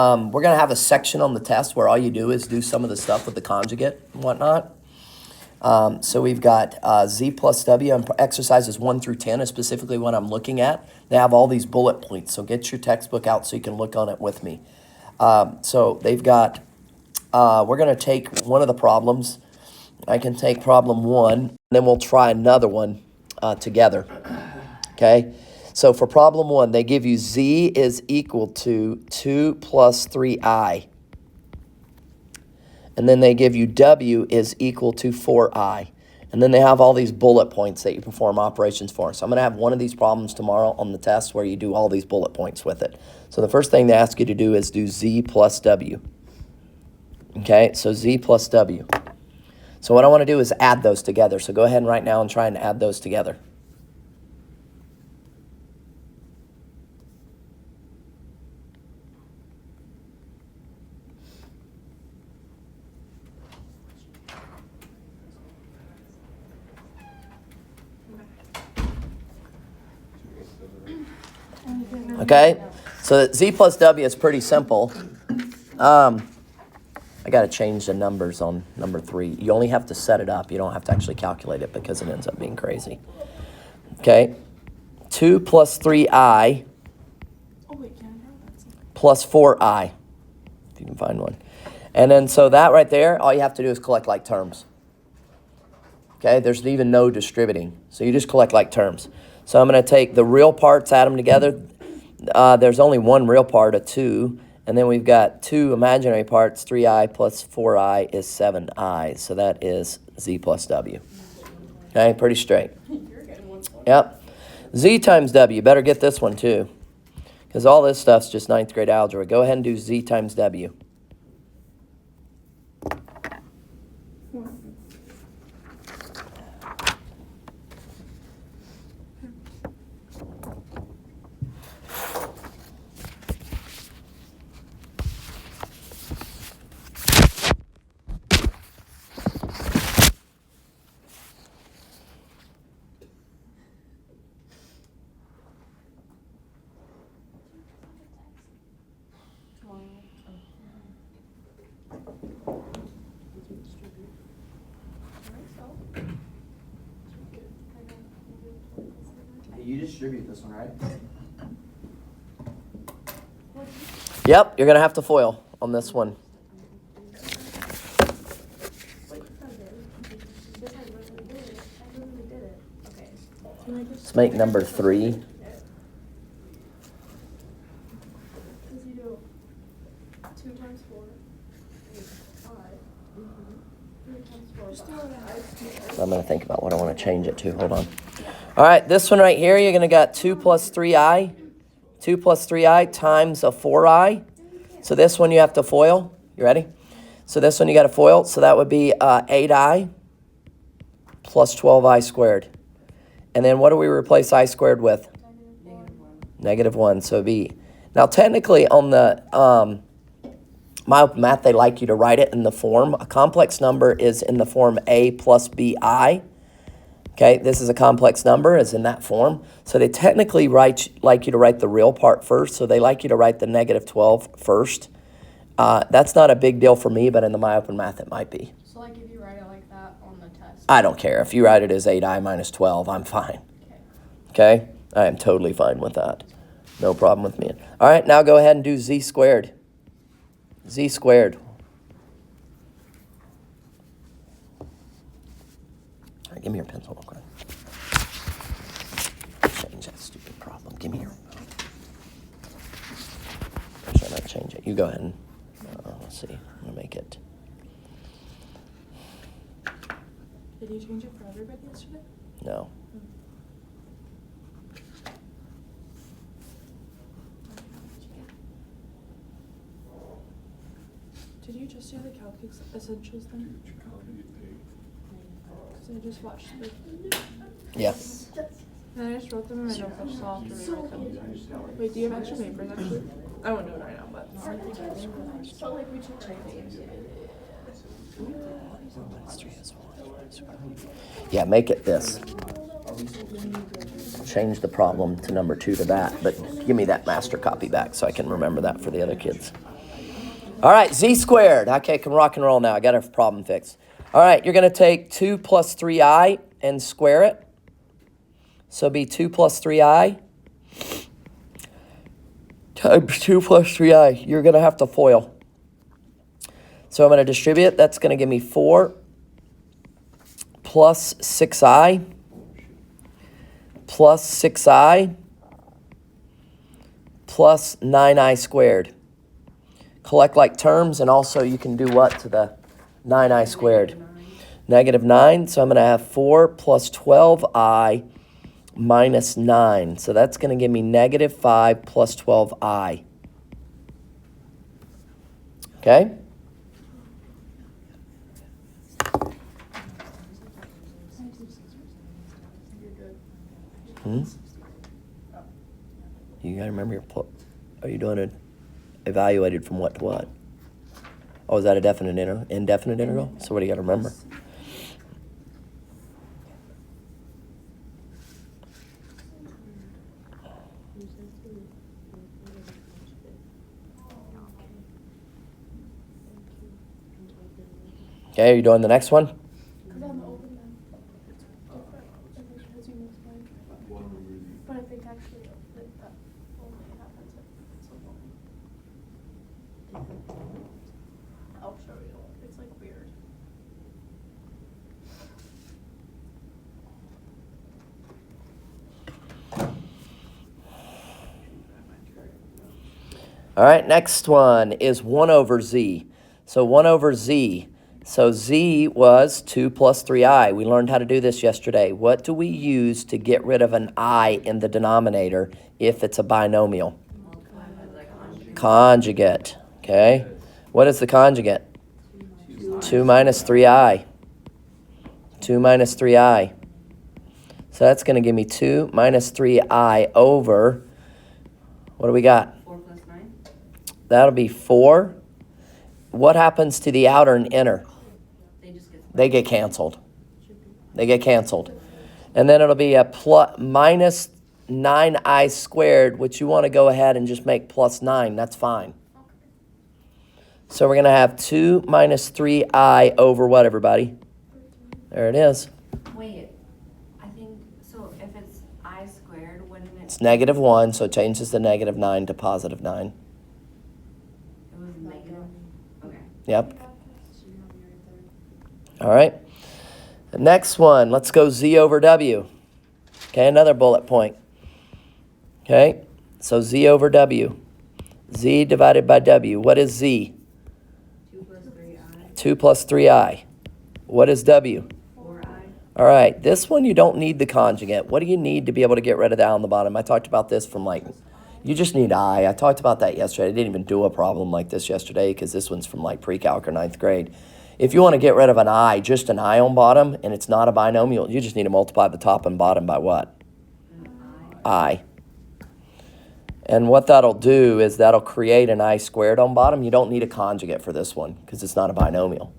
We're going to have a section on the test where all you do is do some of the stuff with the conjugate and whatnot. So we've got Z plus W, and exercises 1 through 10 is specifically what I'm looking at. They have all these bullet points, so get your textbook out so you can look on it with me. So they've got, we're going to take one of the problems. I can take problem 1, and then we'll try another one together, okay? So for problem 1, they give you Z is equal to 2 plus 3I. And then they give you W is equal to 4I. And then they have all these bullet points that you perform operations for. So I'm going to have one of these problems tomorrow on the test where you do all these bullet points with it. So the first thing they ask you to do is do Z plus W. Okay, so Z plus W. So what I want to do is add those together. So go ahead and right now and try and add those together. Okay, so Z plus W is pretty simple. I got to change the numbers on number 3. You only have to set it up. You don't have to actually calculate it because it ends up being crazy. Okay, 2 plus 3I plus 4I, if you can find one. And then so that right there, all you have to do is collect like terms. Okay, there's even no distributing. So you just collect like terms. So I'm going to take the real parts, add them together. There's only one real part, a 2. And then we've got 2 imaginary parts. 3I plus 4I is 7I. So that is Z plus W. Okay, pretty straight. Yep. Z times W. Better get this one too. Because all this stuff's just 9th grade algebra. Go ahead and do Z times W. You distribute this one, right? Yep, you're going to have to foil on this one. Let's make number 3. So I'm going to think about what I want to change it to. Hold on. All right, this one right here, you're going to got 2 plus 3I. 2 plus 3I times a 4I. So this one you have to foil. You ready? So this one you got to foil. So that would be 8I plus 12I squared. And then what do we replace I squared with? -1. So it'd be... Now technically on the my open math, they like you to write it in the form. A complex number is in the form A plus BI. Okay, this is a complex number, is in that form. So they technically like you to write the real part first. So they like you to write the -12 first. That's not a big deal for me, but in the My Open Math, it might be. So like if you write it like that on the test? I don't care. If you write it as 8I minus 12, I'm fine. Okay? I am totally fine with that. No problem with me. All right, now go ahead and do Z squared. Z squared. All right, give me your pencil real quick. Change that stupid problem. Give me your... Or should I not change it? You go ahead and... let's see. I'm going to make it... Did you change it for everybody yesterday? No. Did you just do the Calculus Essentials thing? Because I just watched the... Yeah. And I just wrote them in my notebook, so I'll have to rewrite them. Wait, do you have extra papers actually? I won't do it right now, but... So like we should change it. Yeah, make it this. Change the problem to number 2 to that, but give me that master copy back so I can remember that for the other kids. All right, z squared. Okay, can rock and roll now. I got our problem fixed. All right, you're going to take 2 plus 3i and square it. So it'll be 2 plus 3i times 2 plus 3i. You're going to have to FOIL. So I'm going to distribute. That's going to give me 4 plus 6i plus 6i plus 9i squared. Collect like terms, and also you can do what to the 9i squared? Negative 9. So I'm going to have 4 plus 12i minus 9. So that's going to give me negative 5 plus 12i. Okay? You got to remember your... Are you doing it evaluated from what to what? Oh, is that a definite integral? Indefinite integral? So what do you got to remember? Okay, are you doing the next one? Because on the open then, it's different. I think as you explained. But I think actually that only happens if it's open. I'll show you. It's like weird. All right, next one is 1 over z. So 1 over z. So z was 2 plus 3i. We learned how to do this yesterday. What do we use to get rid of an I in the denominator if it's a binomial? Conjugate. Okay. What is the conjugate? 2 minus 3i. 2 minus 3i. So that's going to give me 2 minus 3i over, what do we got? 4 plus 9? That'll be 4. What happens to the outer and inner? They get canceled. They get canceled. And then it'll be a minus 9i squared, which you want to go ahead and just make plus 9. That's fine. So we're going to have 2 minus 3i over what, everybody? There it is. Wait, I think, so if it's I squared, wouldn't it? It's negative 1, so it changes the negative 9 to positive 9. It was negative? Okay. Yep. All right. The next one, let's go z over w. Okay, another bullet point. Okay, so z over w. Z divided by w. What is z? 2 plus 3i. 2 plus 3i. What is w? 4i. All right, this one you don't need the conjugate. What do you need to be able to get rid of that on the bottom? I talked about this from you just need I. I talked about that yesterday. I didn't even do a problem like this yesterday because this one's from pre-calc or 9th grade. If you want to get rid of an I, just an I on bottom, and it's not a binomial, you just need to multiply the top and bottom by what? I. And what that'll do is that'll create an I squared on bottom. You don't need a conjugate for this one because it's not a binomial.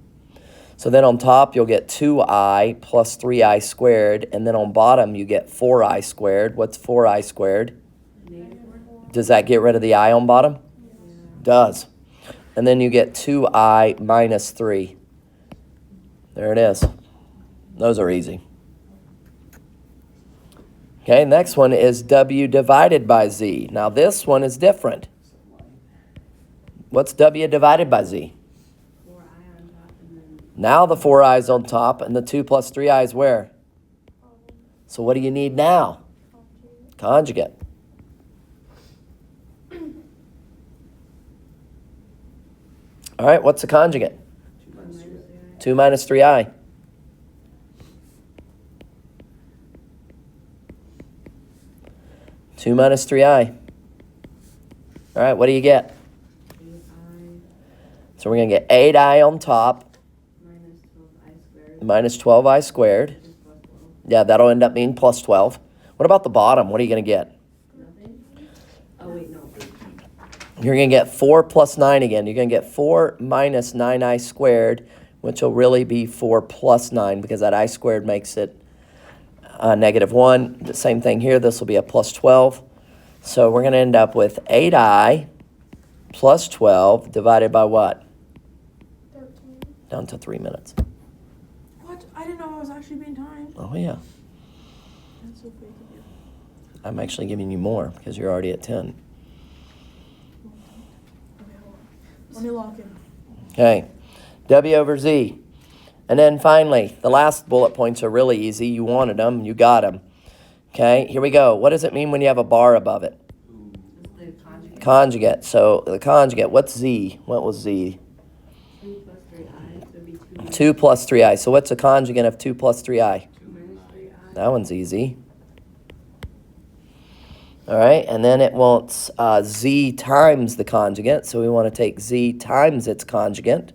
So then on top, you'll get 2i plus 3i squared, and then on bottom, you get 4i squared. What's 4i squared? Does that get rid of the I on bottom? Does. And then you get 2i minus 3. There it is. Those are easy. Okay, next one is w divided by z. Now this one is different. What's w divided by z? 4i on top and then... Now the 4i's on top and the 2 plus 3i's where? So what do you need now? Conjugate. All right, what's the conjugate? 2 minus 3i. Two minus 3i. All right, what do you get? 8i So we're going to get 8i on top minus 12i squared. minus 12i squared. Is plus 12. Yeah, that'll end up being plus 12. What about the bottom? What are you going to get? Nothing? Oh, wait, no. You're going to get 4 plus 9 again. You're going to get 4 minus 9i squared, which will really be 4 plus 9 because that I squared makes it negative 1. The same thing here. This will be a plus 12. So we're going to end up with 8i plus 12 divided by what? 13. Down to 3 minutes. What? I didn't know I was actually being timed. Oh, yeah. That's so fake of you. I'm actually giving you more because you're already at 10. Okay, hold on. Let me lock in. Okay. W over Z. And then finally, the last bullet points are really easy. You wanted them. You got them. Okay, here we go. What does it mean when you have a bar above it? It's the conjugate. Conjugate. So the conjugate, what's Z? What was Z? 2 plus 3i, so it'd be 2 2 plus 3i. So what's the conjugate of 2 plus 3i? minus 3i. That one's easy. All right, and then it wants Z times the conjugate. So we want to take Z times its conjugate.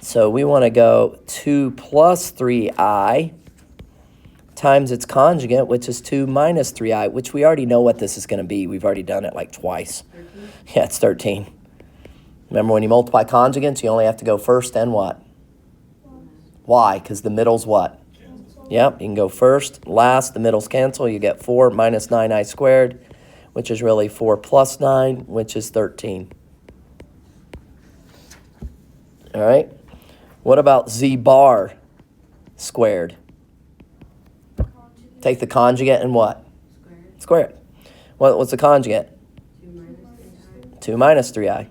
So we want to go 2 plus 3i times its conjugate, which is 2 minus 3i, which we already know what this is going to be. We've already done it like twice. 13. Yeah, it's 13. Remember, when you multiply conjugates, you only have to go first and what? Why? Because the middle's what? Yep, you can go first, last, the middle's cancel. You get 4 minus 9i squared, which is really 4 plus 9, which is 13. All right. What about Z bar squared? Take the conjugate and what? Squared. Square it. What's the conjugate? 2 minus 3i. 2 minus 3i.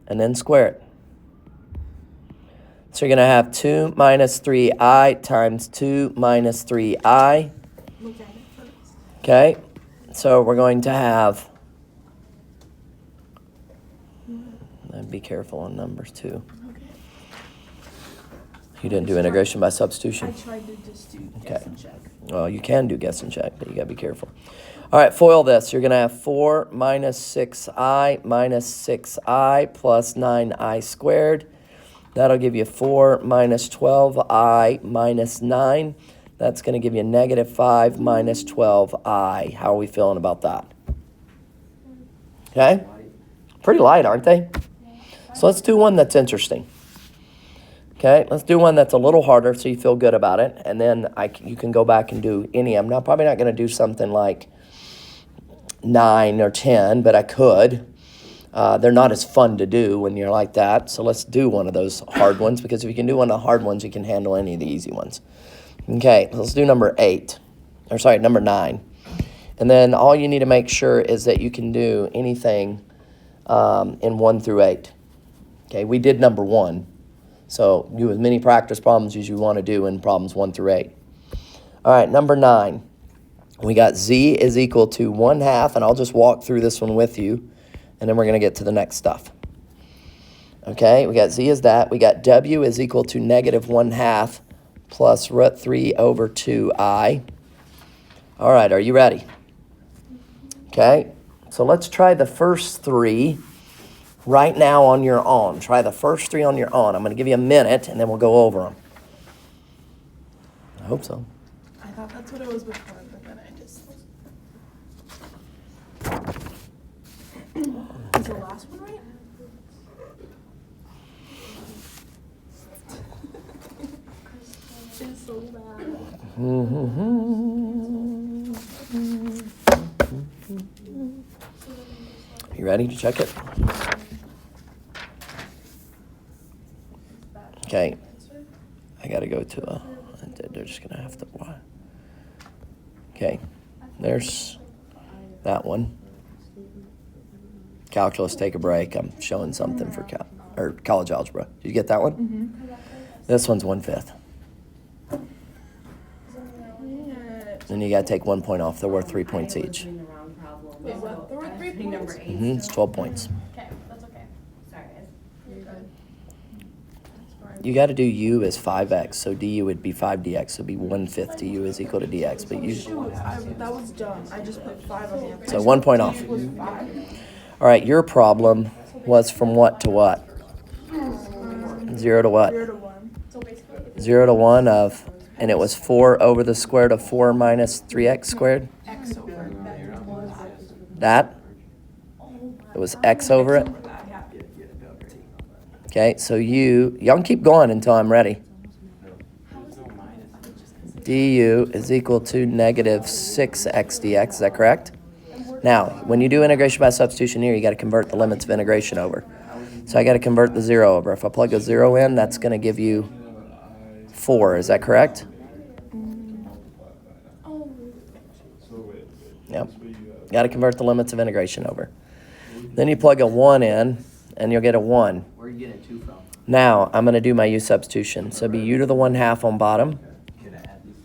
And then square it. So you're going to have 2 minus 3i times 2 minus 3i. Look at it first. Okay? So we're going to have... Be careful on numbers too. Okay. You didn't do integration by I substitution? tried to just do Okay. guess and check. Well, you can do guess and check, but you got to be careful. All right, FOIL this. You're going to have 4 minus 6i minus 6i plus 9i squared. That'll give you 4 minus 12i minus 9. That's going to give you negative 5 minus 12i. How are we feeling about that? Okay? Pretty light, aren't they? So let's do one that's interesting. Okay, let's do one that's a little harder so you feel good about it. And then you can go back and do any. I'm probably not going to do something like 9 or 10, but I could. They're not as fun to do when you're like that. So let's do one of those hard ones, because if you can do one of the hard ones, you can handle any of the easy ones. Okay, let's do number 9. And then all you need to make sure is that you can do anything in 1 through 8. Okay, we did number 1. So do as many practice problems as you want to do in problems 1 through 8. All right, number 9. We got Z is equal to 1/2, and I'll just walk through this one with you, and then we're going to get to the next stuff. Okay, we got Z is that. We got W is equal to negative 1/2 plus root 3 over 2i. All right, are you ready? Okay, so let's try the first 3 right now on your own. Try the first 3 on your own. I'm going to give you a minute, and then we'll go over them. I hope so. I thought that's what it was before, but then I just. Is the last one right? It's so bad. You ready to check it? Okay. I got to go to a... They're just going to have to... Okay. There's that one. Calculus, take a break. I'm showing something for college algebra. Did you get that one? Mm-hmm. This one's 1/5. Then you got to take 1 point off. They're worth 3 points each. Doing the wrong problem. Wait, what? There were 3 Pick number points? 8. It's 12 points. Okay, that's okay. Sorry, guys. You're good. You got to do u as 5x, so du would be 5dx. So it'd be 1/5 du is equal to dx. But you, Shoot, that was dumb. I just put 5 on the answer. so 1 point off. It was 5. All right, your problem was from what to what? 0 to what? 0 to 1. So basically, 0 to 1 of, and it was 4 over the square root of 4 minus 3x squared? X over That? It was x over it? that, yeah. Okay, so y'all can keep going until I'm ready. Du is equal to negative 6x dx, is that correct? And we're Now, when you do integration by substitution here, you got to convert the limits of integration over. So I got to convert the 0 over. If I plug a 0 in, that's going to give you 4. Is that correct? Yep. Got to convert the limits of integration over. Then you plug a 1 in, and you'll get a 1. Where are you getting a 2 from? Now, I'm going to do my u substitution. So it'll be u to the 1/2 on bottom.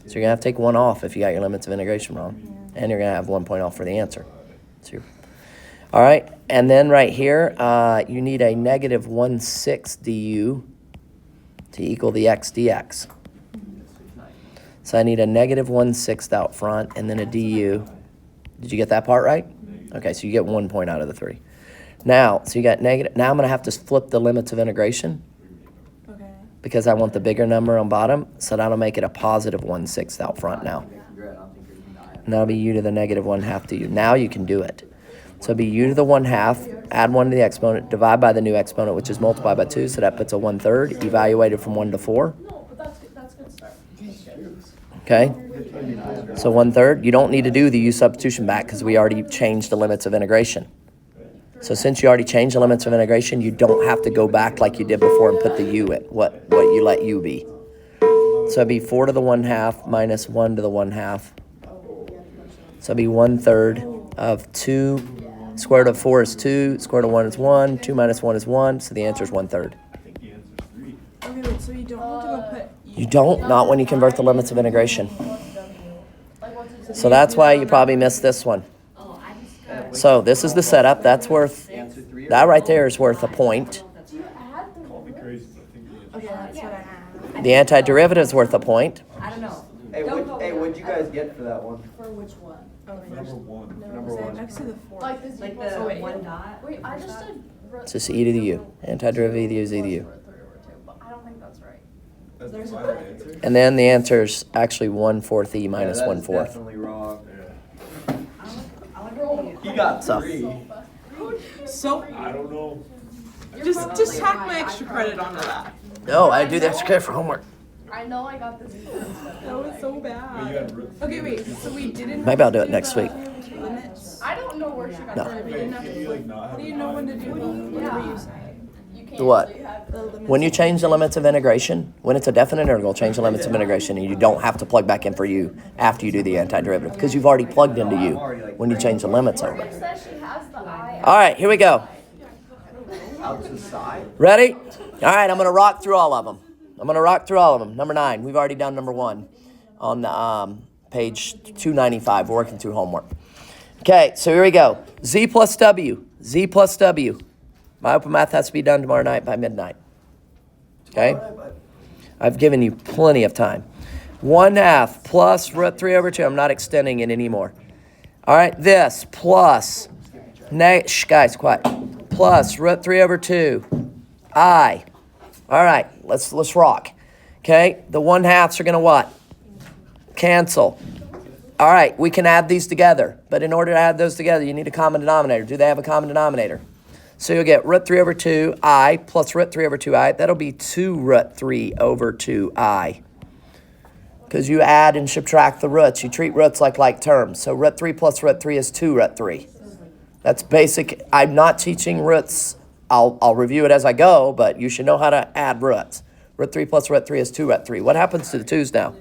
So you're going to have to take 1 off if you got your limits of integration wrong. And you're going to have 1 point off for the answer. All right, and then right here, you need a negative 1/6 du to equal the x dx. So I need a negative 1/6 out front and then a du. Did you get that part right? Okay, so you get 1 point out of the 3. Now, so you got negative. Now I'm going to have to flip the limits of integration Okay. because I want the bigger number on bottom. So that'll make it a positive 1/6 out front now. And that'll be u to the negative 1/2 du. Now you can do it. So it'll be u to the 1/2, add 1 to the exponent, divide by the new exponent, which is multiplied by 2, so that puts a 1/3, evaluated from 1 to 4. No, but that's good start. Okay? So 1/3, you don't need to do the u substitution back because we already changed the limits of integration. So since you already changed the limits of integration, you don't have to go back like you did before and put the u in, what you let u be. So it'd be 4 to the 1/2 minus 1 to the 1/2. So it'd be 1/3 of 2. Square root of 4 is 2. Square root of 1 is 1. 2 minus 1 is 1. So the answer is 1/3. Okay, wait, so you don't have to go put. You don't, not when you convert the limits of integration. So that's why you probably missed this one. Oh, I just got. So this is the setup. That's worth, that right there is worth a point. Okay, that's what I have. The antiderivative is worth a point. I don't know. Hey, what'd you guys get for that one? For which one? Oh, wait. Number Say one. next to the 4. Like the Like oh, the wait. one dot. Wait, I just did. It's just e to the u. Antiderivative is e to the u. But I don't think that's right. That's the final answer? And then the answer is actually 1/4 e minus Yeah, 1/4. that's definitely wrong. I like the. He got So- 3. So, I don't know. just tack my extra credit onto that. No, I do the extra credit for homework. I know I got this. That was so bad. Okay, wait, so we didn't. Maybe I'll do it next week. Limits. I don't know where she got No. that. We didn't have to flip. How do you know when to do whatever you say? You can't The what? really have The limits. When you change the limits of integration, when it's a definite integral, change the limits of integration, and you don't have to plug back in for u after you do the antiderivative, because you've already plugged into u when you change the limits over. It says she has the eye. All right, here we go. Out to the side? Ready? All right, I'm going to rock through all of them. Number 9, we've already done number 1 on the page 295. We're working through homework. Okay, so here we go. Z plus W. My open math has to be done tomorrow night by midnight. Okay? I've given you plenty of time. 1/2 plus root 3 over 2. I'm not extending it anymore. All right, this plus, guys, quiet. Plus root 3 over 2, I. All right, let's rock. Okay, the 1/2s are going to what? Cancel. All right, we can add these together. But in order to add those together, you need a common denominator. Do they have a common denominator? So you'll get root 3 over 2i plus root 3 over 2i. That'll be 2 root 3 over 2i. Because you add and subtract the roots. You treat roots like terms. So root 3 plus root 3 is 2 root 3. That's basic. I'm not teaching roots. I'll review it as I go, but you should know how to add roots. Root 3 plus root 3 is 2 root 3. What happens to the 2's now?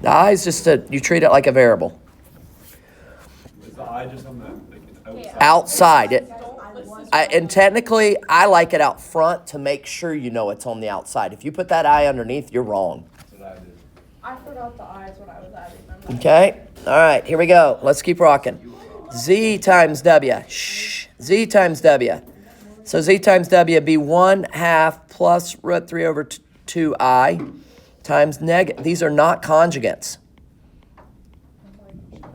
The I is just you treat it like a variable. Is the eye just on the outside? Outside. And technically, I like it out front to make sure you know it's on the outside. If you put that I underneath, you're wrong. That's what I did. I forgot the eyes when I was adding them. Okay? All right, here we go. Let's keep rocking. Z times W. Z times W. So Z times W be 1/2 plus root 3 over 2i times these are not conjugates.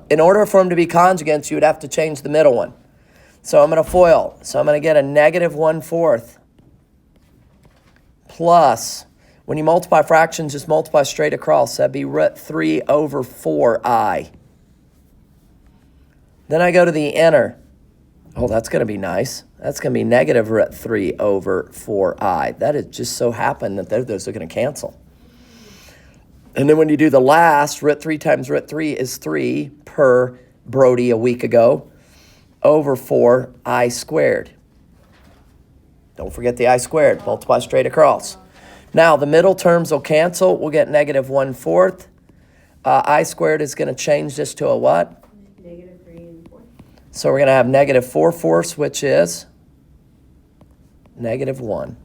In order for them to be conjugates, you would have to change the middle one. So I'm going to FOIL. So I'm going to get a negative 1/4 plus, when you multiply fractions, just multiply straight across. That'd be root 3 over 4i. Then I go to the inner. Oh, that's going to be nice. That's going to be negative root 3 over 4i. That is just so happened that those are going to cancel. And then when you do the last, root 3 times root 3 is 3 per Brody a week ago, over 4I squared. Don't forget the I squared. Multiply straight across. Now, the middle terms will cancel. We'll get negative 1/4. I squared is going to change this to a what? Negative 3 and 4. So we're going to have negative 4/4, which is negative 1.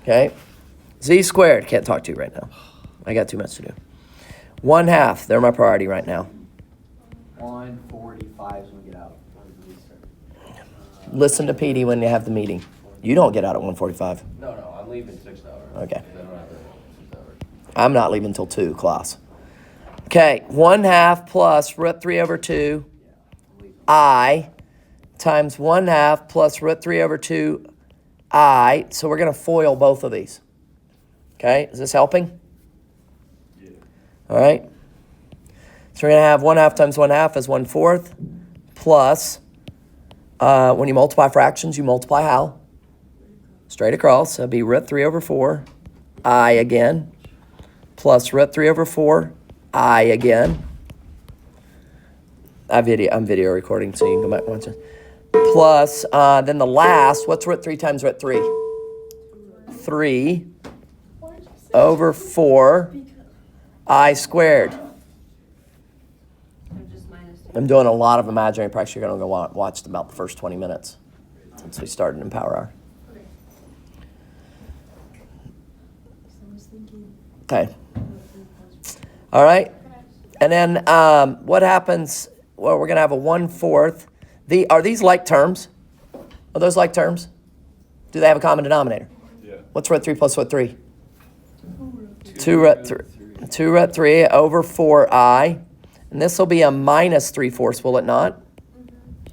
Okay? Z squared. Can't talk to you right now. I got too much to do. 1/2. They're my priority right now. 1:45 when we get out. Listen to Petey when you have the meeting. You don't get out at 1:45. No, I'm leaving 6 hours. Okay. I don't have 6 hours. I'm not leaving until 2, class. Okay, 1/2 plus root 3 over 2 I times 1/2 plus root 3 over 2 I. So we're going to FOIL both of these. Okay, is this helping? Yeah. All right. So we're going to have 1/2 times 1/2 is 1/4 plus, when you multiply fractions, you multiply how? Straight across. So it'd be root 3 over 4 I again plus root 3 over 4 I again. I'm video recording, so you can go back and watch it. Plus, then the last, what's root 3 times root 3? 3 over 4 I squared. So just minus 3. I'm doing a lot of imaginary practice. You're going to go watch about the first 20 minutes since we started in Power Hour. Okay. All right. And then what happens? Well, we're going to have a 1/4. Are these like terms? Are those like terms? Do they have a common denominator? Yeah. What's root 3 plus root 3? 2 root 3. 2 root 3 over 4I. And this will be a minus 3/4, will it not?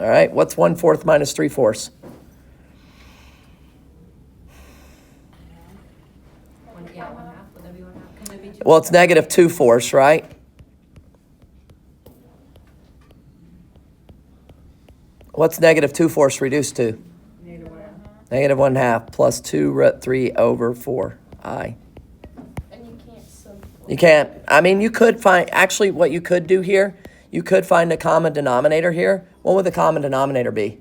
All right. What's 1/4 minus 3/4? Yeah, 1/2. Would that be 1/2? Could it be 2? Well, it's negative 2/4, right? What's negative 2/4 reduced to? Negative 1/2 plus 2 root 3 over 4I. And you can't simplify. You can't. I mean, you could find, actually, what you could do here, you could find a common denominator here. What would the common denominator be?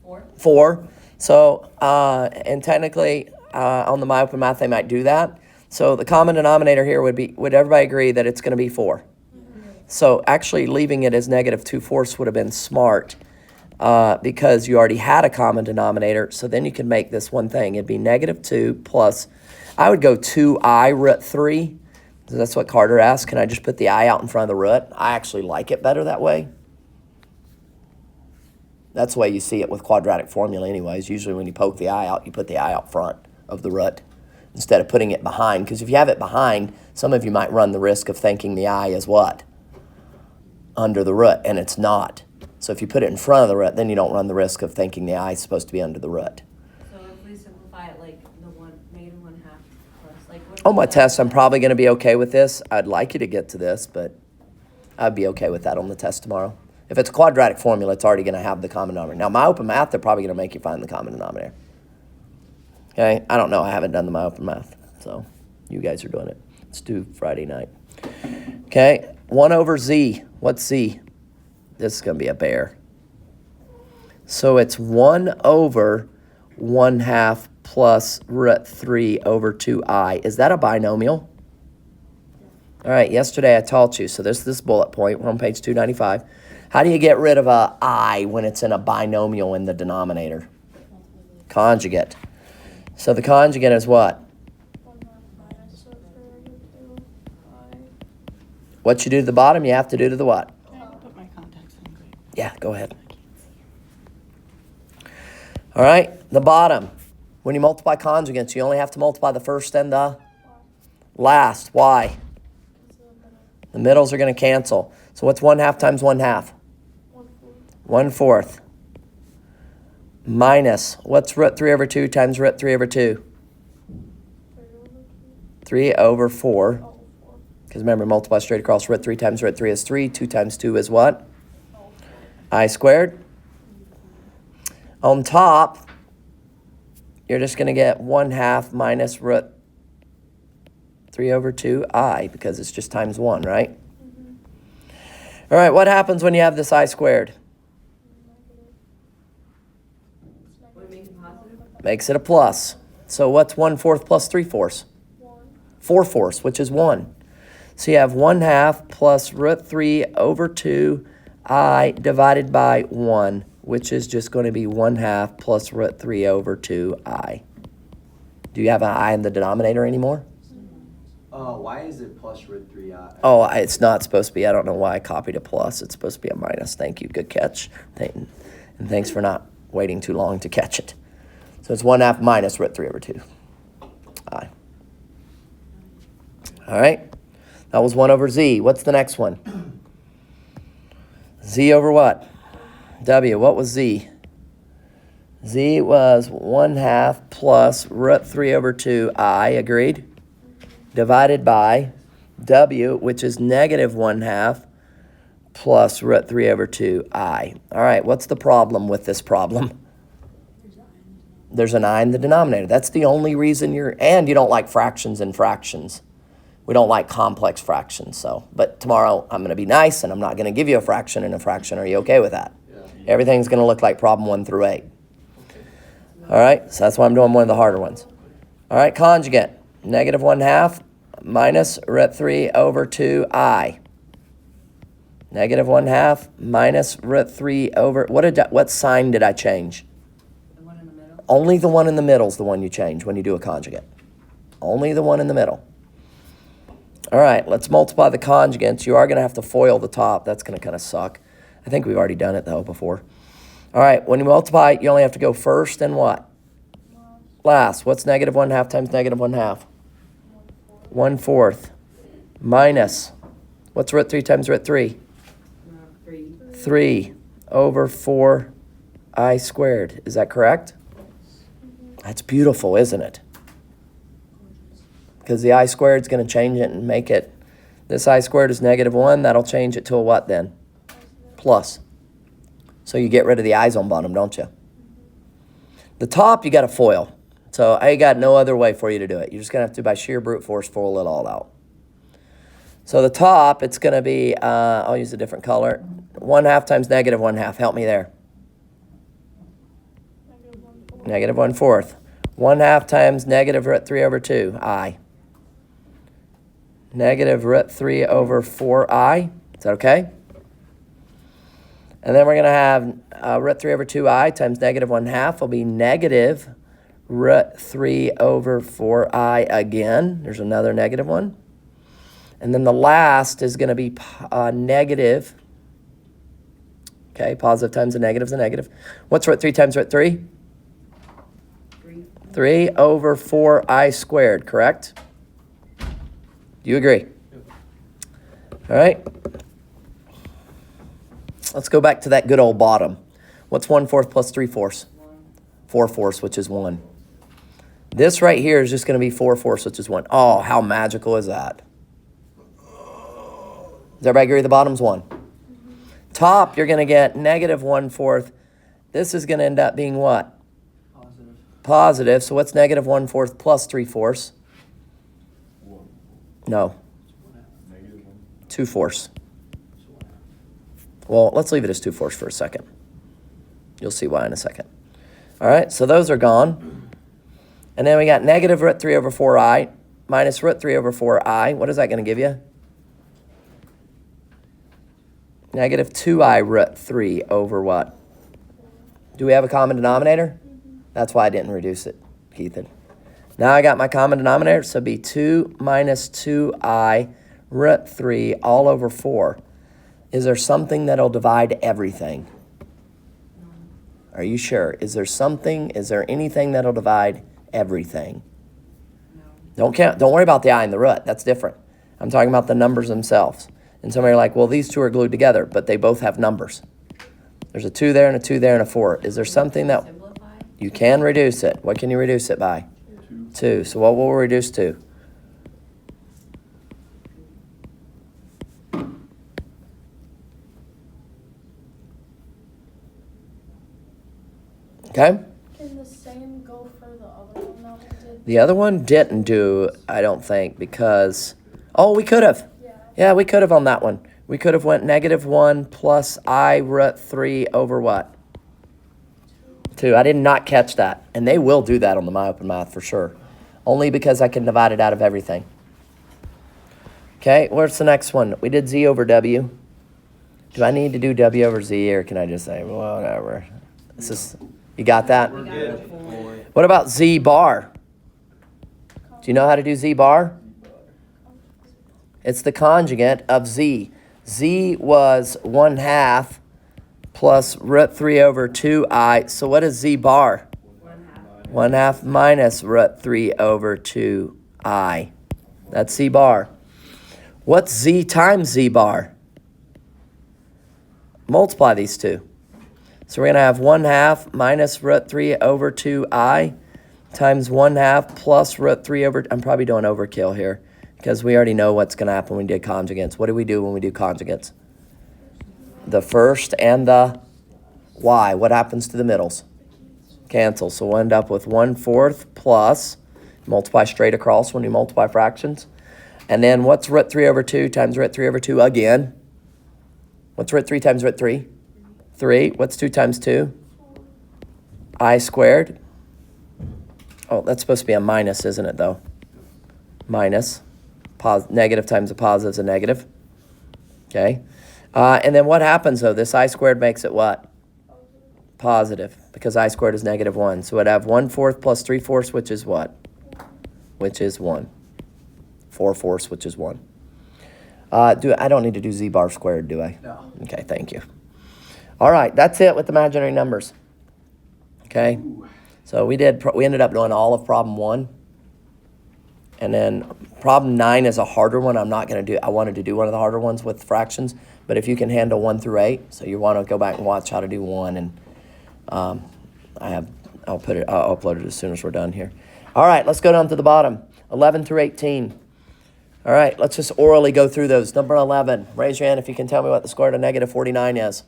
4. 4. So, and technically, on the MyOpenMath, they might do that. So the common denominator here would everybody agree that it's going to be 4? So actually leaving it as negative 2/4 would have been smart because you already had a common denominator. So then you can make this one thing. It'd be negative 2 plus, I would go 2I root 3. That's what Carter asked. Can I just put the I out in front of the root? I actually like it better that way. That's the way you see it with quadratic formula anyways. Usually when you poke the I out, you put the I out front of the root instead of putting it behind. Because if you have it behind, some of you might run the risk of thinking the I is what? Under the root, and it's not. So if you put it in front of the root, then you don't run the risk of thinking the I is supposed to be under the root. So if we simplify it like the negative 1/2 plus like what? On my test, I'm probably going to be okay with this. I'd like you to get to this, but I'd be okay with that on the test tomorrow. If it's a quadratic formula, it's already going to have the common denominator. Now, MyOpenMath, they're probably going to make you find the common denominator. Okay? I don't know. I haven't done the MyOpenMath, so you guys are doing it. Let's do Friday night. Okay? 1 over Z. What's Z? This is going to be a bear. So it's 1 over 1/2 plus root 3 over 2I. Is that a binomial? All right, yesterday I taught you. So there's this bullet point. We're on page 295. How do you get rid of a I when it's in a binomial in the denominator? Conjugate. So the conjugate is what? 1/2 minus root 3 over 2I. What you do to the bottom, you have to do to the what? Put my contacts in. Great. Yeah, go ahead. All right, the bottom. When you multiply conjugates, you only have to multiply the first and the last. Why? The middles are going to cancel. So what's 1/2 times 1/2? 1/4. Minus, what's root 3 over 2 times root 3 over 2? 3 over 4. Because remember, multiply straight across. Root 3 times root 3 is 3. 2 times 2 is what? I squared. On top, you're just going to get 1/2 minus root 3 over 2i, because it's just times 1, right? All right, what happens when you have this I squared? Would it make it positive? Makes it a plus. So what's 1/4 plus 3/4? 4/4, which is 1. So you have 1/2 plus root 3 over 2i divided by 1, which is just going to be 1/2 plus root 3 over 2i. Do you have an I in the denominator anymore? Why is it plus root 3i? Oh, it's not supposed to be. I don't know why I copied a plus. It's supposed to be a minus. Thank you. Good catch. And thanks for not waiting too long to catch it. So it's 1/2 minus root 3 over 2i. All right. That was 1 over z. What's the next one? Z over what? W. What was z? Z was 1/2 plus root 3 over 2i. Agreed? Divided by w, which is negative 1/2 plus root 3 over 2i. All right, what's the problem with this problem? There's an I in the denominator. That's the only reason and you don't like fractions and fractions. We don't like complex fractions, so. But tomorrow I'm going to be nice and I'm not going to give you a fraction and a fraction. Are you okay with that? Yeah. Everything's going to look like problem 1 through 8. All right, so that's why I'm doing one of the harder ones. All right, conjugate. Negative 1/2 minus root 3 over 2i. Negative 1/2 minus root 3 over, what sign did I change? The one in the middle? Only the one in the middle is the one you change when you do a conjugate. Only the one in the middle. All right, let's multiply the conjugates. You are going to have to FOIL the top. That's going to kind of suck. I think we've already done it, though, before. All right, when you multiply, you only have to go first and what? Last. What's negative 1/2 times negative 1/2? 1/4 minus, what's root 3 times root 3? 3. 3 over 4i squared. Is that correct? That's beautiful, isn't it? Because the I squared is going to change it and make it, this I squared is negative 1. That'll change it to a what then? Plus. So you get rid of the i's on bottom, don't you? The top, you got to FOIL. So I got no other way for you to do it. You're just going to have to, by sheer brute force, FOIL it all out. So the top, it's going to be, I'll use a different color. 1/2 times negative 1/2. Help me there. Negative 1/4. 1/2 times negative root 3 over 2i. Negative root 3 over 4i. Is that okay? And then we're going to have root 3 over 2i times negative 1/2 will be negative root 3 over 4i again. There's another negative one. And then the last is going to be negative. Okay, positive times a negative is a negative. What's root 3 times root 3? 3. 3 over 4i squared, correct? Do you agree? All right. Let's go back to that good old bottom. What's 1/4 plus 3/4? 4/4, which is 1. This right here is just going to be 4/4, which is 1. Oh, how magical is that? Does everybody agree the bottom's 1? Top, you're going to get negative 1/4. This is going to end up being what? Positive. Positive. So what's negative 1/4 plus 3/4? 1. No, Negative 1. 2/4. Well, let's leave it as 2/4 for a second. You'll see why in a second. All right, so those are gone. And then we got negative root 3 over 4i minus root 3 over 4i. What is that going to give you? Negative 2i root 3 over what? Do we have a common denominator? That's why I didn't reduce it, Keithan. Now I got my common denominator, so it'd be 2 minus 2i root 3 all over 4. Is there something that'll divide everything? Are you sure? Is there anything that'll divide everything? No. Don't worry about the I and the root. That's different. I'm talking about the numbers themselves. And somebody are like, well, these two are glued together, but they both have numbers. There's a 2 there and a 2 there and a 4. Is there something that Simplify? you can reduce it? What can you reduce it by? 2. So what will we reduce to? Okay? Can the same go for the other one though? The other one didn't do, I don't think, because, oh, we could have. Yeah. Yeah, we could have on that one. We could have went -1 plus I root 3 over what? 2. I did not catch that. And they will do that on the My Open Math for sure. Only because I can divide it out of everything. Okay, where's the next one? We did Z over W. Do I need to do W over Z, or can I just say, whatever? This is, you got that? We're good. What about Z bar? Do you know how to do Z bar? It's the conjugate of Z. Z was 1/2 plus root 3 over 2I. So what is Z bar? 1/2 minus root 3 over 2I. That's Z bar. What's Z times Z bar? Multiply these two. So we're going to have 1/2 minus root 3 over 2I times 1/2 plus root 3 over, I'm probably doing overkill here because we already know what's going to happen when we do conjugates. What do we do when we do conjugates? The first and the Y. What happens to the middles? Cancel. So we'll end up with 1/4 plus, multiply straight across when you multiply fractions. And then what's root 3 over 2 times root 3 over 2 again? What's root 3 times root 3? 3. What's 2 times 2? I squared. Oh, that's supposed to be a minus, isn't it, though? Minus. Negative times a positive is a negative. Okay. And then what happens, though? This I squared makes it what? Positive, because I squared is -1. So I'd have 1/4 plus 3/4, which is what? Which is 1. 4/4, which is 1. I don't need to do Z bar squared, do I? No. Okay, thank you. All right, that's it with imaginary numbers. Okay, so we ended up doing all of problem 1. And then problem 9 is a harder one. I wanted to do one of the harder ones with fractions, but if you can handle 1 through 8, so you want to go back and watch how to do 1, and I'll upload it as soon as we're done here. All right, let's go down to the bottom, 11 through 18. All right, let's just orally go through those. Number 11, raise your hand if you can tell me what the square root of -49 is.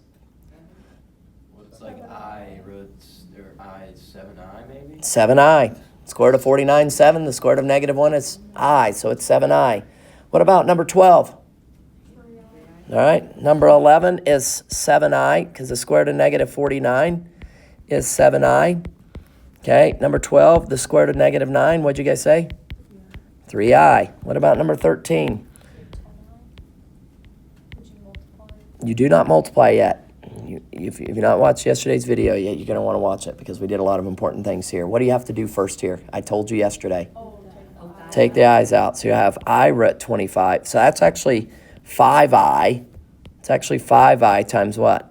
It's like I roots, or I 7I maybe? 7i. Square root of 49, 7. The square root of -1 is I, so it's 7i. What about number 12? All right, number 11 is 7i, because the square root of -49 is 7i. Okay, number 12, the square root of -9, what'd you guys say? 3i. What about number 13? You do not multiply yet. If you've not watched yesterday's video yet, you're going to want to watch it because we did a lot of important things here. What do you have to do first here? I told you yesterday. Take the i's out. So you have I root 25. So that's actually 5i. It's actually 5i times what?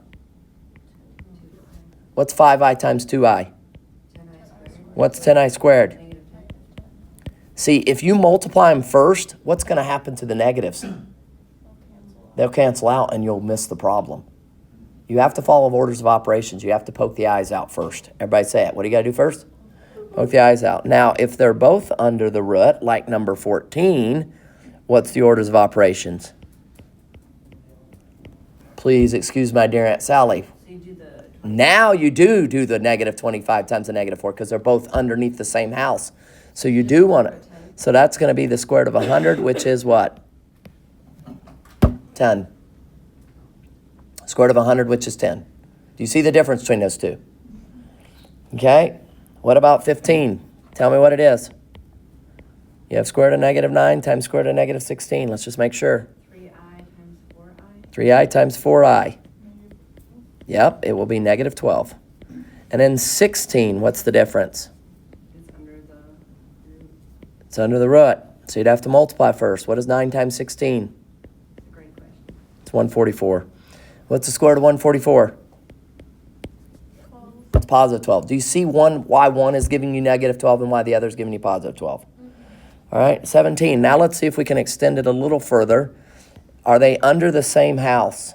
What's 5i times 2i? What's 10i squared? See, if you multiply them first, what's going to happen to the negatives? They'll cancel out and you'll miss the problem. You have to follow orders of operations. You have to poke the i's out first. Everybody say it. What do you got to do first? Poke the i's out. Now, if they're both under the root, like number 14, what's the orders of operations? Please excuse my dear Aunt Sally. Now you do the -25 times the -4 because they're both underneath the same house. So you do want to. So that's going to be the square root of 100, which is what? 10. Square root of 100, which is 10. Do you see the difference between those two? Okay. What about 15? Tell me what it is. You have square root of -9 times square root of -16. Let's just make sure. 3i times 4i. 3i times 4i. Yep, it will be -12. And then 16, what's the difference? It's under the root. It's under the root. So you'd have to multiply first. What is 9 times 16? Great question. It's 144. What's the square root of 144? It's +12. Do you see why one is giving you -12 and why the other is giving you +12? All right, 17. Now let's see if we can extend it a little further. Are they under the same house?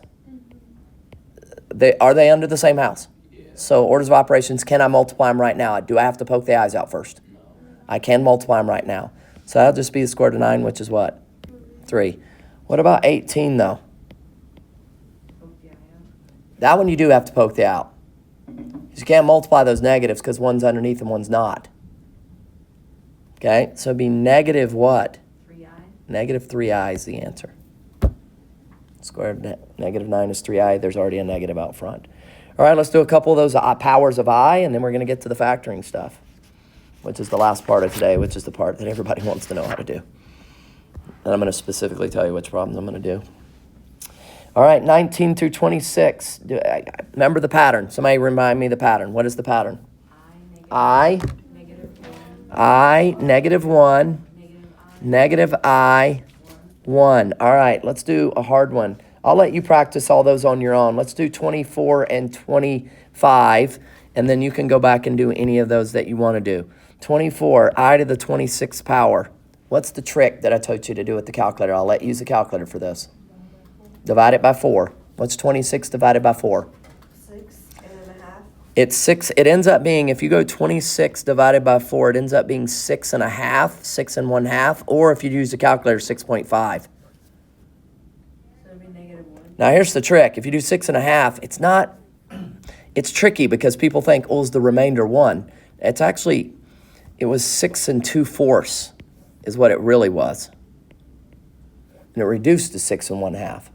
Are they under the same house? Yeah. So orders of operations, can I multiply them right now? Do I have to poke the i's out first? No. I can multiply them right now. So that'll just be the square root of 9, which is what? 3. What about 18, though? Poke the i out. That one you do have to poke the out. You can't multiply those negatives because one's underneath and one's not. Okay, so it'd be negative what? 3i. Negative 3i is the answer. Square root of negative 9 is 3i. There's already a negative out front. All right, let's do a couple of those powers of I, and then we're going to get to the factoring stuff, which is the last part of today, which is the part that everybody wants to know how to do. And I'm going to specifically tell you which problems I'm going to do. All right, 19 through 26. Remember the pattern. Somebody remind me the pattern. What is the pattern? I, negative 1, negative I, 1. All right, let's do a hard one. I'll let you practice all those on your own. Let's do 24 and 25, and then you can go back and do any of those that you want to do. 24, I to the 26th power. What's the trick that I told you to do with the calculator? I'll let you use the calculator for this. Divide it by 4. What's 26 divided by 4? 6.5. It's 6. It ends up being, if you go 26 divided by 4, it ends up being 6.5, 6 1/2, or if you use the calculator, 6.5. So it'd be negative 1. Now here's the trick. If you do 6.5, it's not, it's tricky because people think, oh, is the remainder 1? It's actually, it was 6 2/4 is what it really was. And it reduced to 6 1/2.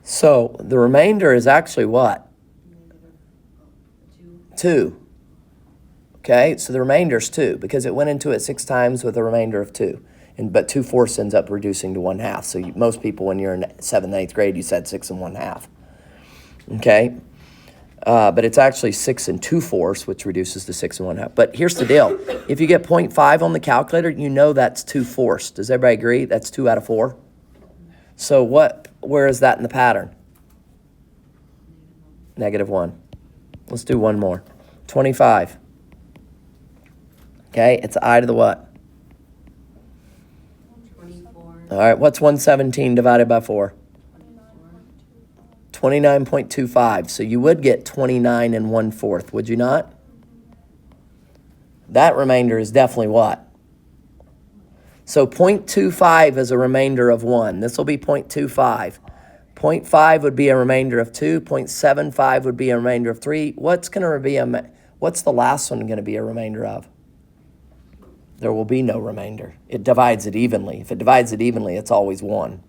So the remainder is actually what? 2. Okay, so the remainder is 2 because it went into it 6 times with a remainder of 2. But 2/4 ends up reducing to 1/2. So most people, when you're in 7th and 8th grade, you said 6 1/2. Okay, but it's actually 6 2/4, which reduces to 6 1/2. But here's the deal: if you get 0.5 on the calculator, you know that's 2/4. Does everybody agree? That's 2 out of 4. So where is that in the pattern? Negative 1. Let's do one more. 25. Okay, it's I to the what? 24. All right, what's 117 divided by 4? 29.25. So you would get 29 1/4, would you not? That remainder is definitely what? So 0.25 is a remainder of 1. This will be 0.25. 0.5 would be a remainder of 2. 0.75 would be a remainder of 3. What's the last one going to be a remainder of? There will be no remainder. It divides it evenly. If it divides it evenly, it's always 1.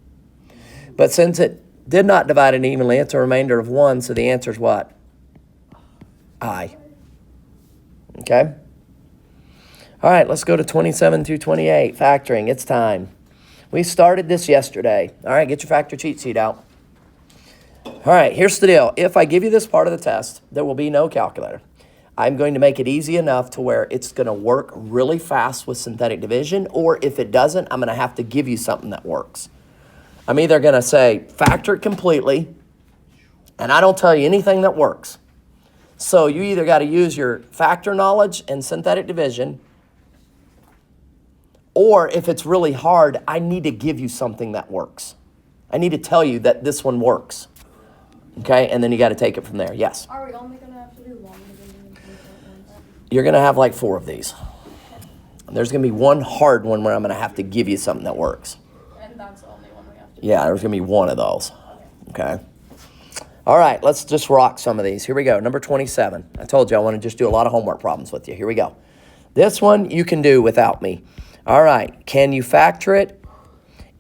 But since it did not divide it evenly, it's a remainder of 1, so the answer is what? I. Okay? All right, let's go to 27 through 28, factoring. It's time. We started this yesterday. All right, get your factor cheat sheet out. All right, here's the deal. If I give you this part of the test, there will be no calculator. I'm going to make it easy enough to where it's going to work really fast with synthetic division, or if it doesn't, I'm going to have to give you something that works. I'm either going to say, factor it completely, and I don't tell you anything that works. So you either got to use your factor knowledge and synthetic division, or if it's really hard, I need to give you something that works. I need to tell you that this one works. Okay, and then you got to take it from there. Yes? Are we only gonna have to do long division and 3.1? You're going to have like 4 of these. There's going to be one hard one where I'm going to have to give you something that works. And that's the only one we have to Yeah, there's going to be one of those. Okay. All right, let's just rock some of these. Here we go. Number 27. I told you I want to just do a lot of homework problems with you. Here we go. This one you can do without me. All right, can you factor it?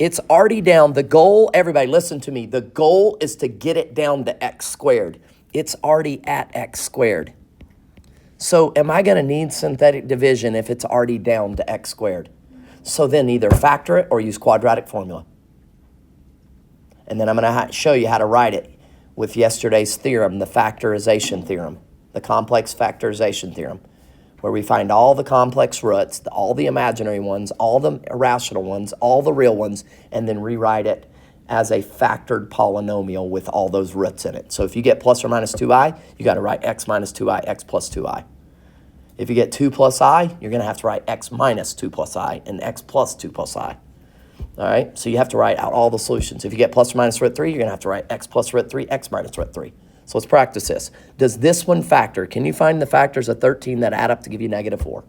It's already down. The goal, everybody listen to me, the goal is to get it down to x squared. It's already at x squared. So am I going to need synthetic division if it's already down to x squared? So then either factor it or use quadratic formula. And then I'm going to show you how to write it with yesterday's theorem, the factorization theorem, the complex factorization theorem, where we find all the complex roots, all the imaginary ones, all the irrational ones, all the real ones, and then rewrite it as a factored polynomial with all those roots in it. So if you get plus or minus 2i, you got to write x minus 2i, x plus 2i. If you get 2 plus I, you're going to have to write x minus 2 plus I and x plus 2 plus I. All right, so you have to write out all the solutions. If you get plus or minus root 3, you're going to have to write x plus root 3, x minus root 3. So let's practice this. Does this one factor? Can you find the factors of 13 that add up to give you negative 4?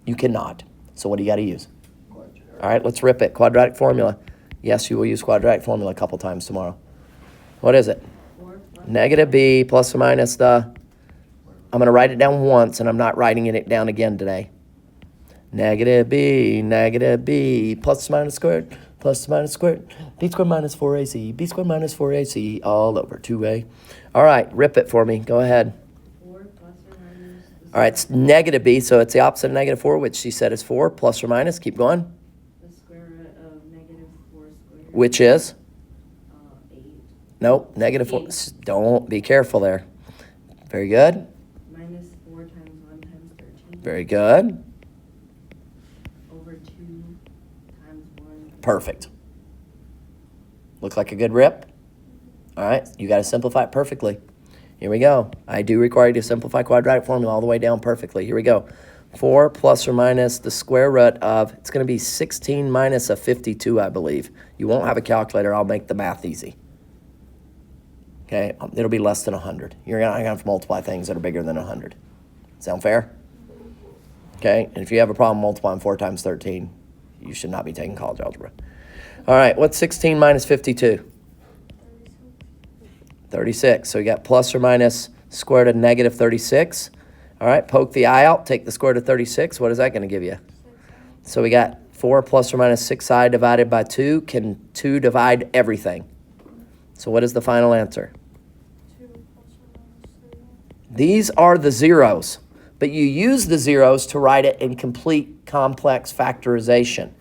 You cannot. So what do you got to use? All right, let's rip it. Quadratic formula. Yes, you will use quadratic formula a couple times tomorrow. What is it? 4 plus Negative b plus or minus the I'm going to write it down once, and I'm not writing it down again today. Negative b, plus minus squared, b squared minus 4ac, b squared minus 4ac, all over 2a. All right, rip it for me. Go ahead. 4 plus or minus. All right, it's negative b, so it's the opposite of negative 4, which she said is 4, plus or minus. Keep going. The square root of negative 4 squared. Which is? 8. Nope, negative 4. Don't, be careful there. Very good. Minus 4 times 1 times 13. Very good. Over 2 times 1. Perfect. Look like a good rip? All right, you got to simplify it perfectly. Here we go. I do require you to simplify quadratic formula all the way down perfectly. Here we go. 4 plus or minus the square root of, it's going to be 16 minus a 52, I believe. You won't have a calculator. I'll make the math easy. Okay, it'll be less than 100. You're going to have to multiply things that are bigger than 100. Sound fair? Okay, and if you have a problem multiplying 4 times 13, you should not be taking college algebra. All right, what's 16 minus 52? 36. So you got plus or minus square root of negative 36. All right, poke the I out, take the square root of 36. What is that going to give you? So we got 4 plus or minus 6i divided by 2. Can 2 divide everything? So what is the final answer? 2 plus or minus 3. These are the zeros, but you use the zeros to write it in complete complex factorization.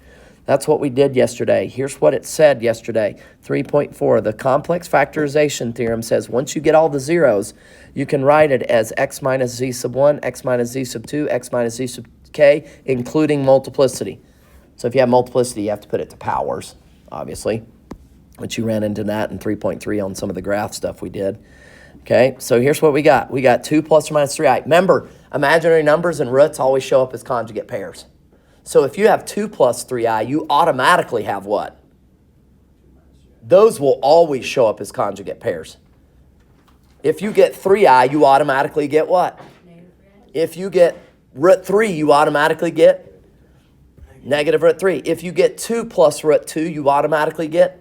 That's what we did yesterday. Here's what it said yesterday, 3.4. The complex factorization theorem says once you get all the zeros, you can write it as x minus z sub 1, x minus z sub 2, x minus z sub k, including multiplicity. So if you have multiplicity, you have to put it to powers, obviously. But you ran into that in 3.3 on some of the graph stuff we did. Okay, so here's what we got. We got 2 plus or minus 3i. Remember, imaginary numbers and roots always show up as conjugate pairs. So if you have 2 plus 3i, you automatically have what? Those will always show up as conjugate pairs. If you get 3i, you automatically get what? If you get root 3, you automatically get negative root 3. If you get 2 plus root 2, you automatically get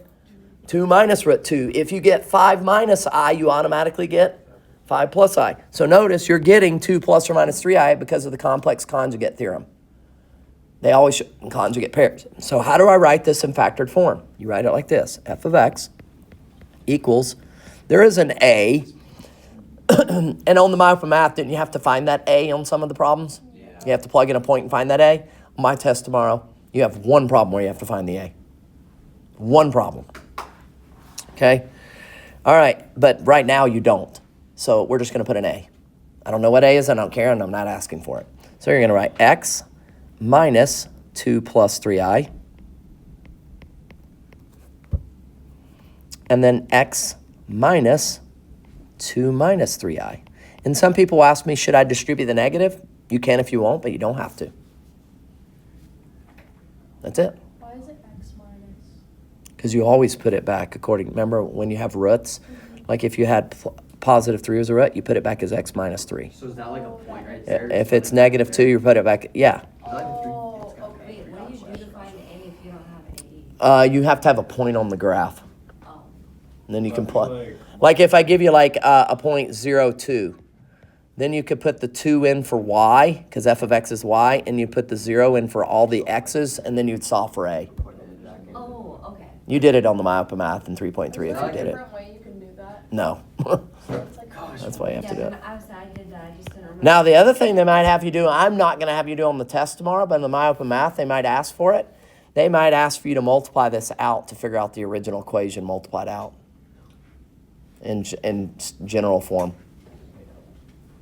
2 minus root 2. If you get 5 minus I, you automatically get 5 plus I. So notice you're getting 2 plus or minus 3i because of the complex conjugate theorem. They always show in conjugate pairs. So how do I write this in factored form? You write it like this. F of x equals, there is an a, and on the MyOpenMath, didn't you have to find that a on some of the problems? Yeah. You have to plug in a point and find that a. On my test tomorrow, you have one problem where you have to find the a. One problem. Okay? All right, but right now you don't. So we're just going to put an a. I don't know what a is, I don't care, and I'm not asking for it. So you're going to write x minus 2 plus 3i, and then x minus 2 minus 3i. And some people ask me, should I distribute the negative? You can if you want, but you don't have to. That's it. Why is it x minus? Because you always put it back according, remember when you have roots? Like if you had positive 3 as a root, you put it back as x minus 3. So is that like a point right there? If it's negative 2, you put it back, yeah. Oh, okay. Wait, what do you do to find a if you don't have a? You have to have a point on the graph. Oh. And then you can But plug. Like if I give you like a point 0.02, then you could put the 2 in for y, because f of x is y, and you put the 0 in for all the x's, and then you'd solve for a. Oh, okay. You did it on the MyOpenMath in 3.3 if you Is did there a it. different way you can do that? No. So it's like, That's why you have to do it. I did that. I just didn't remember. Now, the other thing they might have you do, I'm not going to have you do on the test tomorrow, but in the MyOpenMath, they might ask for it. They might ask for you to multiply this out to figure out the original equation multiplied out in general form.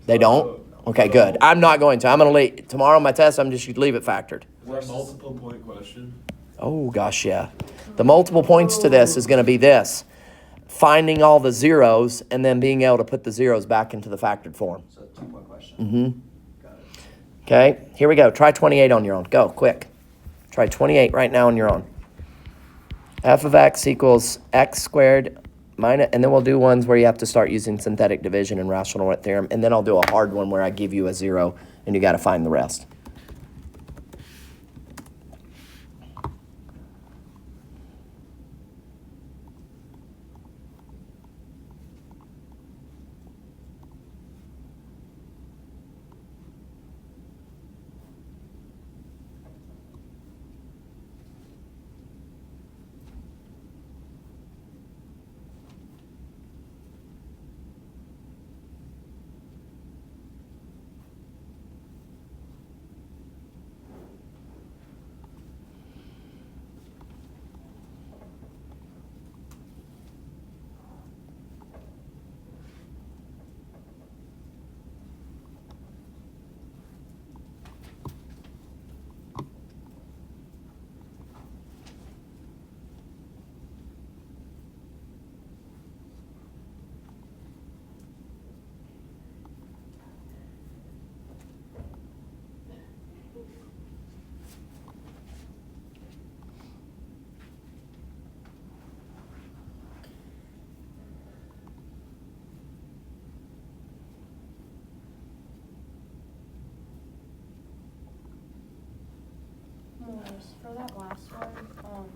They don't? Okay, good. I'm not going to. I'm going to leave. Tomorrow on my test, I'm just leave it factored. Is that a multiple point question? Oh, gosh, yeah. The multiple points to this is going to be this. Finding all the zeros and then being able to put the zeros back into the factored form. So 2-point question. Mm-hmm. Got it. Okay, here we go. Try 28 on your own. Go, quick. Try 28 right now on your own. F of x equals x squared minus, and then we'll do ones where you have to start using synthetic division and rational root theorem, and then I'll do a hard one where I give you a 0 and you got to find the rest. Chris, for that last one,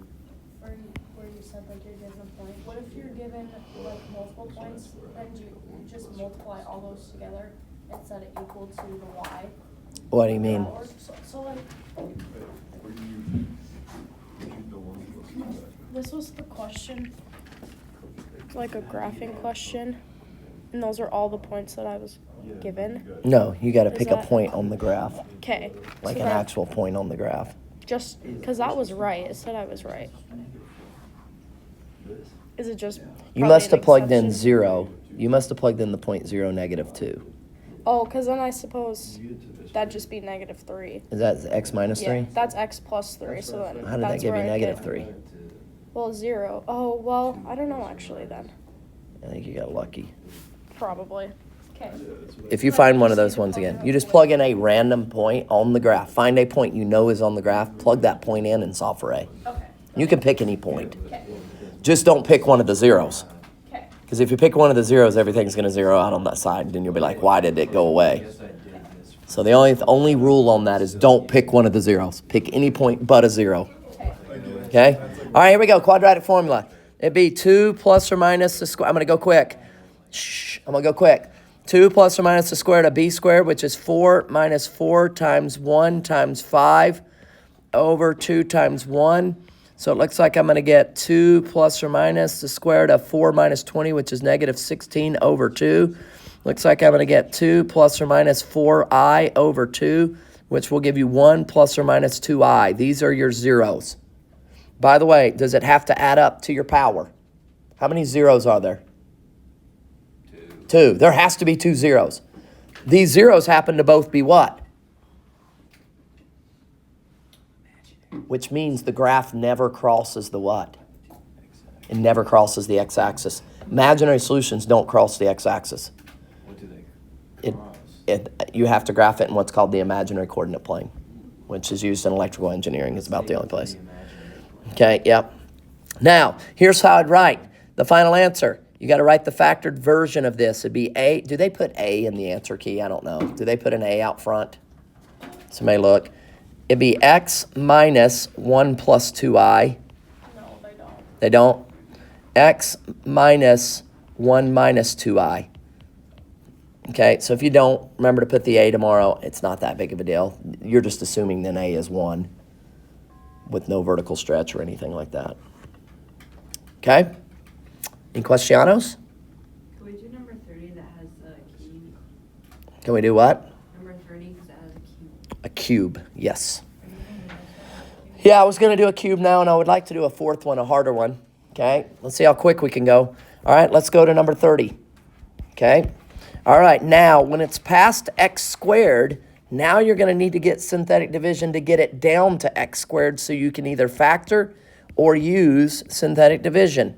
where you said like you're given a point, what if you're given like multiple points, then do you just multiply all those together and set it equal to the y? What do you mean? Or, so like, this was the question, like a graphing question, and those are all the points that I was given. No, you got to Is pick a that- point on the graph, Okay. like so an that- actual point on the graph. Just because that was right. It said I was right. Is it just? You probably must an have plugged in exception? 0. You must have plugged in the point 0, -2. Oh, because then I suppose that'd just be -3. Is that x minus Yeah, 3? that's x plus 3. So then How did that that's give you where I negative get- 3? Well, 0. Oh, well, I don't know actually then. I think you got lucky. Probably. Okay. If you find one of those ones again, you just plug in a random point on the graph. Find a point you know is on the graph, plug that point in and solve for A. Okay. You can pick any point. Okay. Just don't pick one of the zeros. Okay. Because if you pick one of the zeros, everything's going to zero out on that side. Then you'll be like, why did it go away? Guess I did this. So the only rule on that is don't pick one of the zeros. Pick any point but a 0. Okay? All right, here we go. Quadratic formula. It'd be 2 plus or minus the square. I'm going to go quick. Shh. I'm going to go quick. 2 plus or minus the square root of b squared, which is 4 minus 4 times 1 times 5 over 2 times 1. So it looks like I'm going to get 2 plus or minus the square root of 4 minus 20, which is negative 16 over 2. Looks like I'm going to get 2 plus or minus 4i over 2, which will give you 1 plus or minus 2i. These are your zeros. By the way, does it have to add up to your power? How many zeros are there? 2. There has to be 2 zeros. These zeros happen to both be what? Which means the graph never crosses the what? It never crosses the x-axis. Imaginary solutions don't cross the x-axis. What do they It, cross? you have to graph it in what's called the imaginary coordinate plane, which is used in electrical engineering. It's about the only place. Okay, yep. Now, here's how I'd write the final answer. You got to write the factored version of this. It'd be A. Do they put A in the answer key? I don't know. Do they put an A out front? Somebody look. It'd be x minus 1 plus 2i. No, they don't. They don't? X minus 1 minus 2i. Okay, so if you don't, remember to put the A tomorrow. It's not that big of a deal. You're just assuming then A is 1 with no vertical stretch or anything like that. Okay? Any questionos? Can we do number 30 that has the cube? Can we do what? Number 30 because it has a cube. A cube, yes. Yeah, I was going to do a cube now, and I would like to do a fourth one, a harder one. Okay, let's see how quick we can go. All right, let's go to number 30. Okay, all right, now when it's past x squared, now you're going to need to get synthetic division to get it down to x squared so you can either factor or use synthetic division.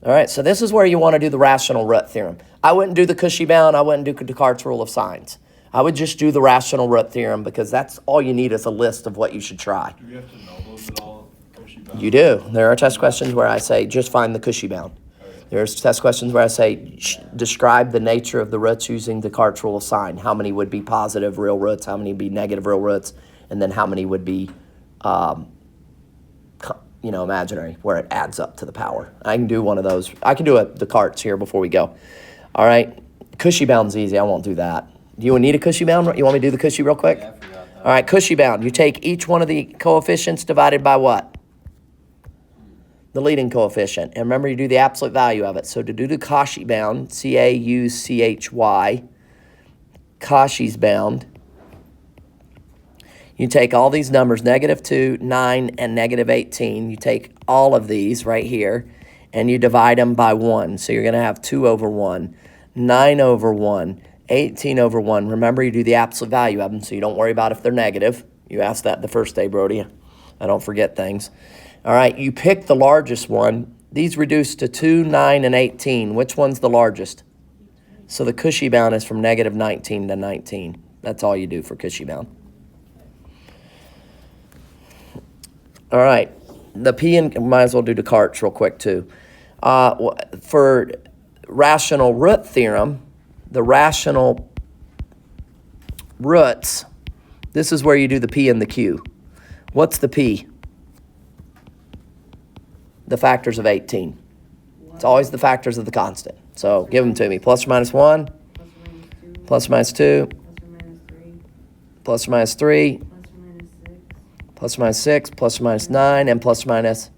All right, so this is where you want to do the rational root theorem. I wouldn't do the Cauchy bound. I wouldn't do Descartes' rule of signs. I would just do the rational root theorem because that's all you need is a list of what you should try. Do we have to know those at all? Cauchy bound? You do. There are test questions where I say just find the Cauchy bound. There's test questions where I say describe the nature of the roots using Descartes' rule of sign. How many would be positive real roots? How many would be negative real roots? And then how many would be imaginary, where it adds up to the power. I can do one of those. I can do a Descartes here before we go. All right. Cauchy bound's easy. I won't do that. Do you need a Cauchy bound? You want me to do the Cauchy real quick? Yeah, I forgot that. All right, Cauchy bound. You take each one of the coefficients divided by what? The leading coefficient. And remember, you do the absolute value of it. So to do the Cauchy bound, C-A-U-C-H-Y, Cauchy's bound, you take all these numbers, -2, 9, and -18. You take all of these right here, and you divide them by 1. So you're going to have 2 over 1, 9 over 1, 18 over 1. Remember, you do the absolute value of them, so you don't worry about if they're negative. You asked that the first day, Brody. I don't forget things. All right, you pick the largest one. These reduce to 2, 9, and 18. Which one's the largest? So the Cauchy bound is from -19 to 19. That's all you do for Cauchy bound. All right, the P and might as well do Descartes real quick too. For rational root theorem, the rational roots, this is where you do the P and the Q. What's the P? The factors of 18. It's always the factors of the constant. So give them to me. Plus or minus 1, plus or minus 2, plus or minus 3, plus or minus 6, plus or minus 9, and plus or minus.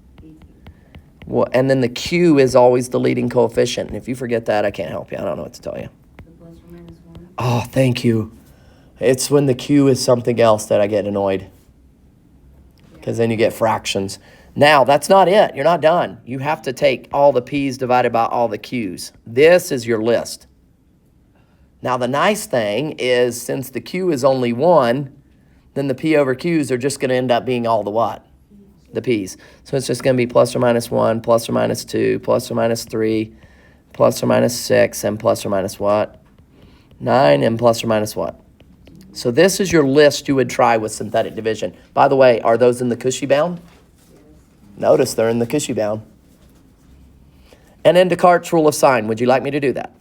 Well, and then the Q is always the leading coefficient. And if you forget that, I can't help you. I don't know what to tell you. Oh, thank you. It's when the Q is something else that I get annoyed. Because then you get fractions. Now, that's not it. You're not done. You have to take all the P's divided by all the Q's. This is your list. Now, the nice thing is, since the Q is only 1, then the P over Q's are just going to end up being all the what? The P's. So it's just going to be plus or minus 1, plus or minus 2, plus or minus 3, plus or minus 6, and plus or minus what? 9, and plus or minus what? So this is your list you would try with synthetic division. By the way, are those in the Cauchy bound? Notice they're in the Cauchy bound. And then Descartes' rule of sign. Would you like me to do that?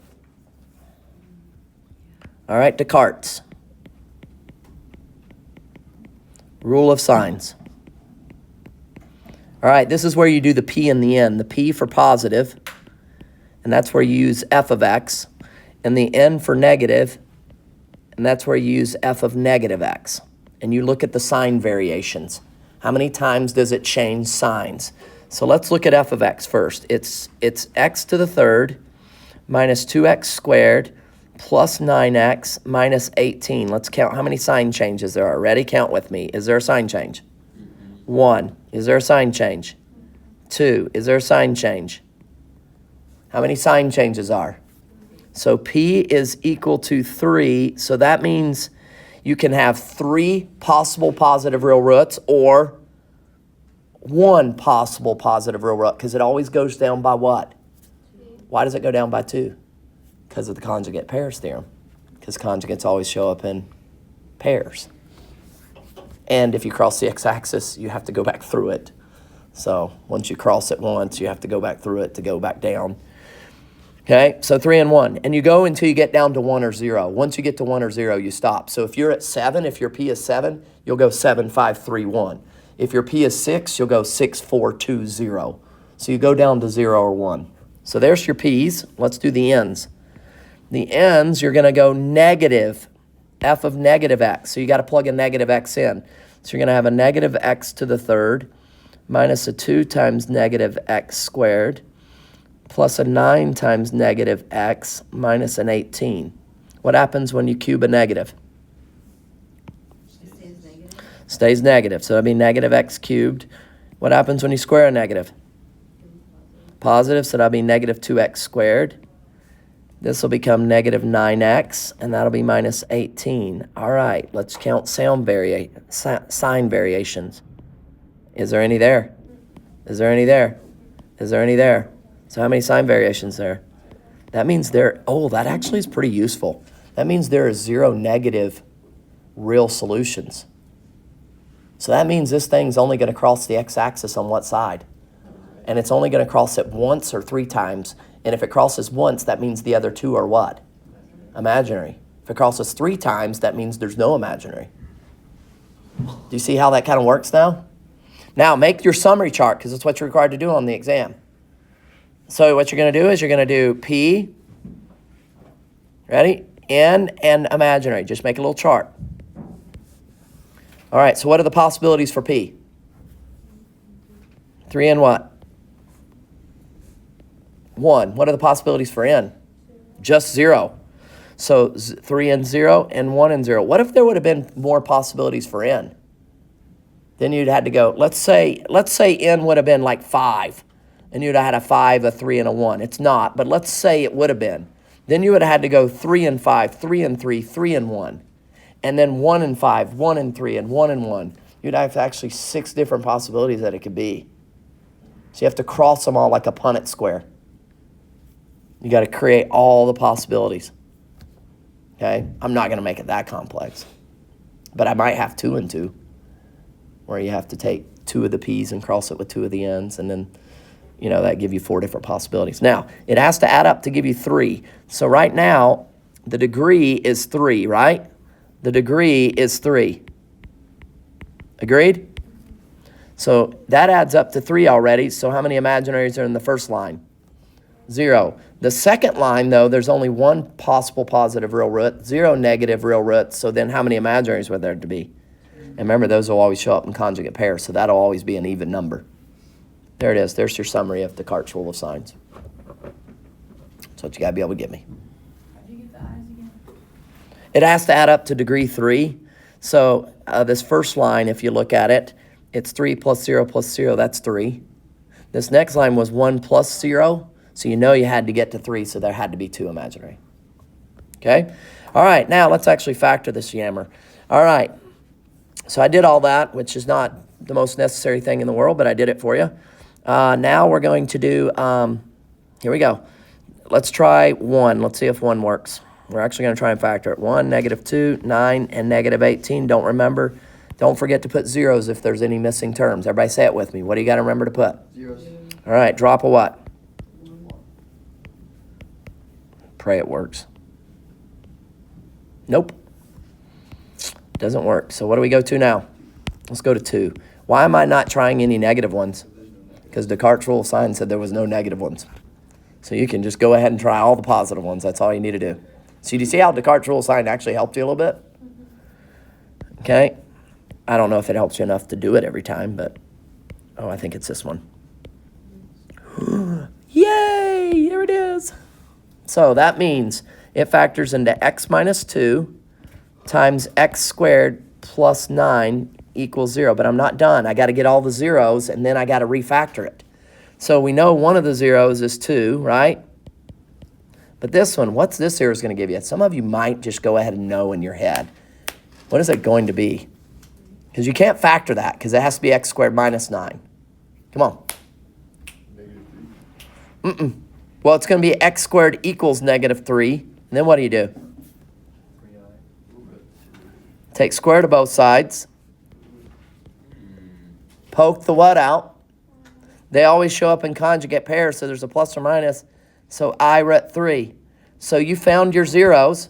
All right, Descartes. Rule of signs. All right, this is where you do the P and the N. The P for positive, and that's where you use f of x. And the N for negative, and that's where you use f of negative x. And you look at the sign variations. How many times does it change signs? So let's look at f of x first. It's x to the third minus 2x squared plus 9x minus 18. Let's count how many sign changes there are. Ready? Count with me. Is there a sign change? 1. Is there a sign change? 2. Is there a sign change? How many sign changes are? So P is equal to 3. So that means you can have 3 possible positive real roots or 1 possible positive real root, because it always goes down by what? Why does it go down by 2? Because of the conjugate pairs theorem. Because conjugates always show up in pairs. And if you cross the x-axis, you have to go back through it. So once you cross it once, you have to go back through it to go back down. Okay, so 3 and 1. And you go until you get down to 1 or 0. Once you get to 1 or 0, you stop. So if you're at 7, if your P is 7, you'll go 7, 5, 3, 1. If your P is 6, you'll go 6, 4, 2, 0. So you go down to 0 or 1. So there's your P's. Let's do the N's. The N's, you're going to go negative f of negative x. So you got to plug a negative x in. So you're going to have a negative x to the third minus a 2 times negative x squared plus a 9 times negative x minus an 18. What happens when you cube a negative? Stays negative. So that'd be negative x cubed. What happens when you square a negative? Positive. So that'll be negative 2x squared. This will become negative 9x, and that'll be minus 18. All right, let's count sign variations. Is there any there? Is there any there? Is there any there? So how many sign variations there? That means that actually is pretty useful. That means there are 0 negative real solutions. So that means this thing's only going to cross the x-axis on what side? And it's only going to cross it once or 3 times. And if it crosses once, that means the other 2 are what? Imaginary. If it crosses 3 times, that means there's no imaginary. Do you see how that kind of works now? Now, make your summary chart, because it's what you're required to do on the exam. So what you're going to do is you're going to do P, ready, N, and imaginary. Just make a little chart. All right, so what are the possibilities for P? 3 and what? 1. What are the possibilities for N? Just 0. So 3 and 0 and 1 and 0. What if there would have been more possibilities for N? Then you'd had to go, let's say N would have been like 5. And you'd have had a 5, a 3, and a 1. It's not, but let's say it would have been. Then you would have had to go 3 and 5, 3 and 3, 3 and 1. And then 1 and 5, 1 and 3, and 1 and 1. You'd have actually 6 different possibilities that it could be. So you have to cross them all like a Punnett square. You got to create all the possibilities. Okay? I'm not going to make it that complex. But I might have 2 and 2, where you have to take 2 of the P's and cross it with 2 of the N's, and then, that give you 4 different possibilities. Now, it has to add up to give you 3. So right now, the degree is 3, right? The degree is 3. Agreed? So that adds up to 3 already. So how many imaginaries are in the first line? 0. The second line, though, there's only one possible positive real root, 0 negative real roots. So then how many imaginaries would there to be? And remember, those will always show up in conjugate pairs, so that'll always be an even number. There it is. There's your summary of Descartes' rule of signs. That's what you got to be able to give me. How'd you get the eyes again? It has to add up to degree 3. So this first line, if you look at it, it's 3 plus 0 plus 0. That's 3. This next line was 1 plus 0. So you know you had to get to 3, so there had to be 2 imaginary. Okay? All right, now let's actually factor this yammer. All right. So I did all that, which is not the most necessary thing in the world, but I did it for you. Now we're going to do, here we go. Let's try 1. Let's see if 1 works. We're actually going to try and factor it. 1, negative 2, 9, and negative 18. Don't forget to put zeros if there's any missing terms. Everybody say it with me. What do you got to remember to put? Zeros. All right, drop a what? Pray it works. Nope. Doesn't work. So what do we go to now? Let's go to 2. Why am I not trying any negative ones? Because Descartes' rule of signs said there was no negative ones. So you can just go ahead and try all the positive ones. That's all you need to do. So do you see how Descartes' rule of sign actually helped you a little bit? Okay. I don't know if it helps you enough to do it every time, but, oh, I think it's this one. Yay! Here it is. So that means it factors into x minus 2 times x squared plus 9 equals 0. But I'm not done. I got to get all the zeros, and then I got to refactor it. So we know one of the zeros is 2, right? But this one, what's this zero is going to give you? Some of you might just go ahead and know in your head. What is it going to be? Because you can't factor that, because it has to be x squared minus 9. Come on. Well, it's going to be x squared equals negative 3. And then what do? Take square root of both sides. Poke the what out. They always show up in conjugate pairs, so there's a plus or minus. So I root 3. So you found your zeros.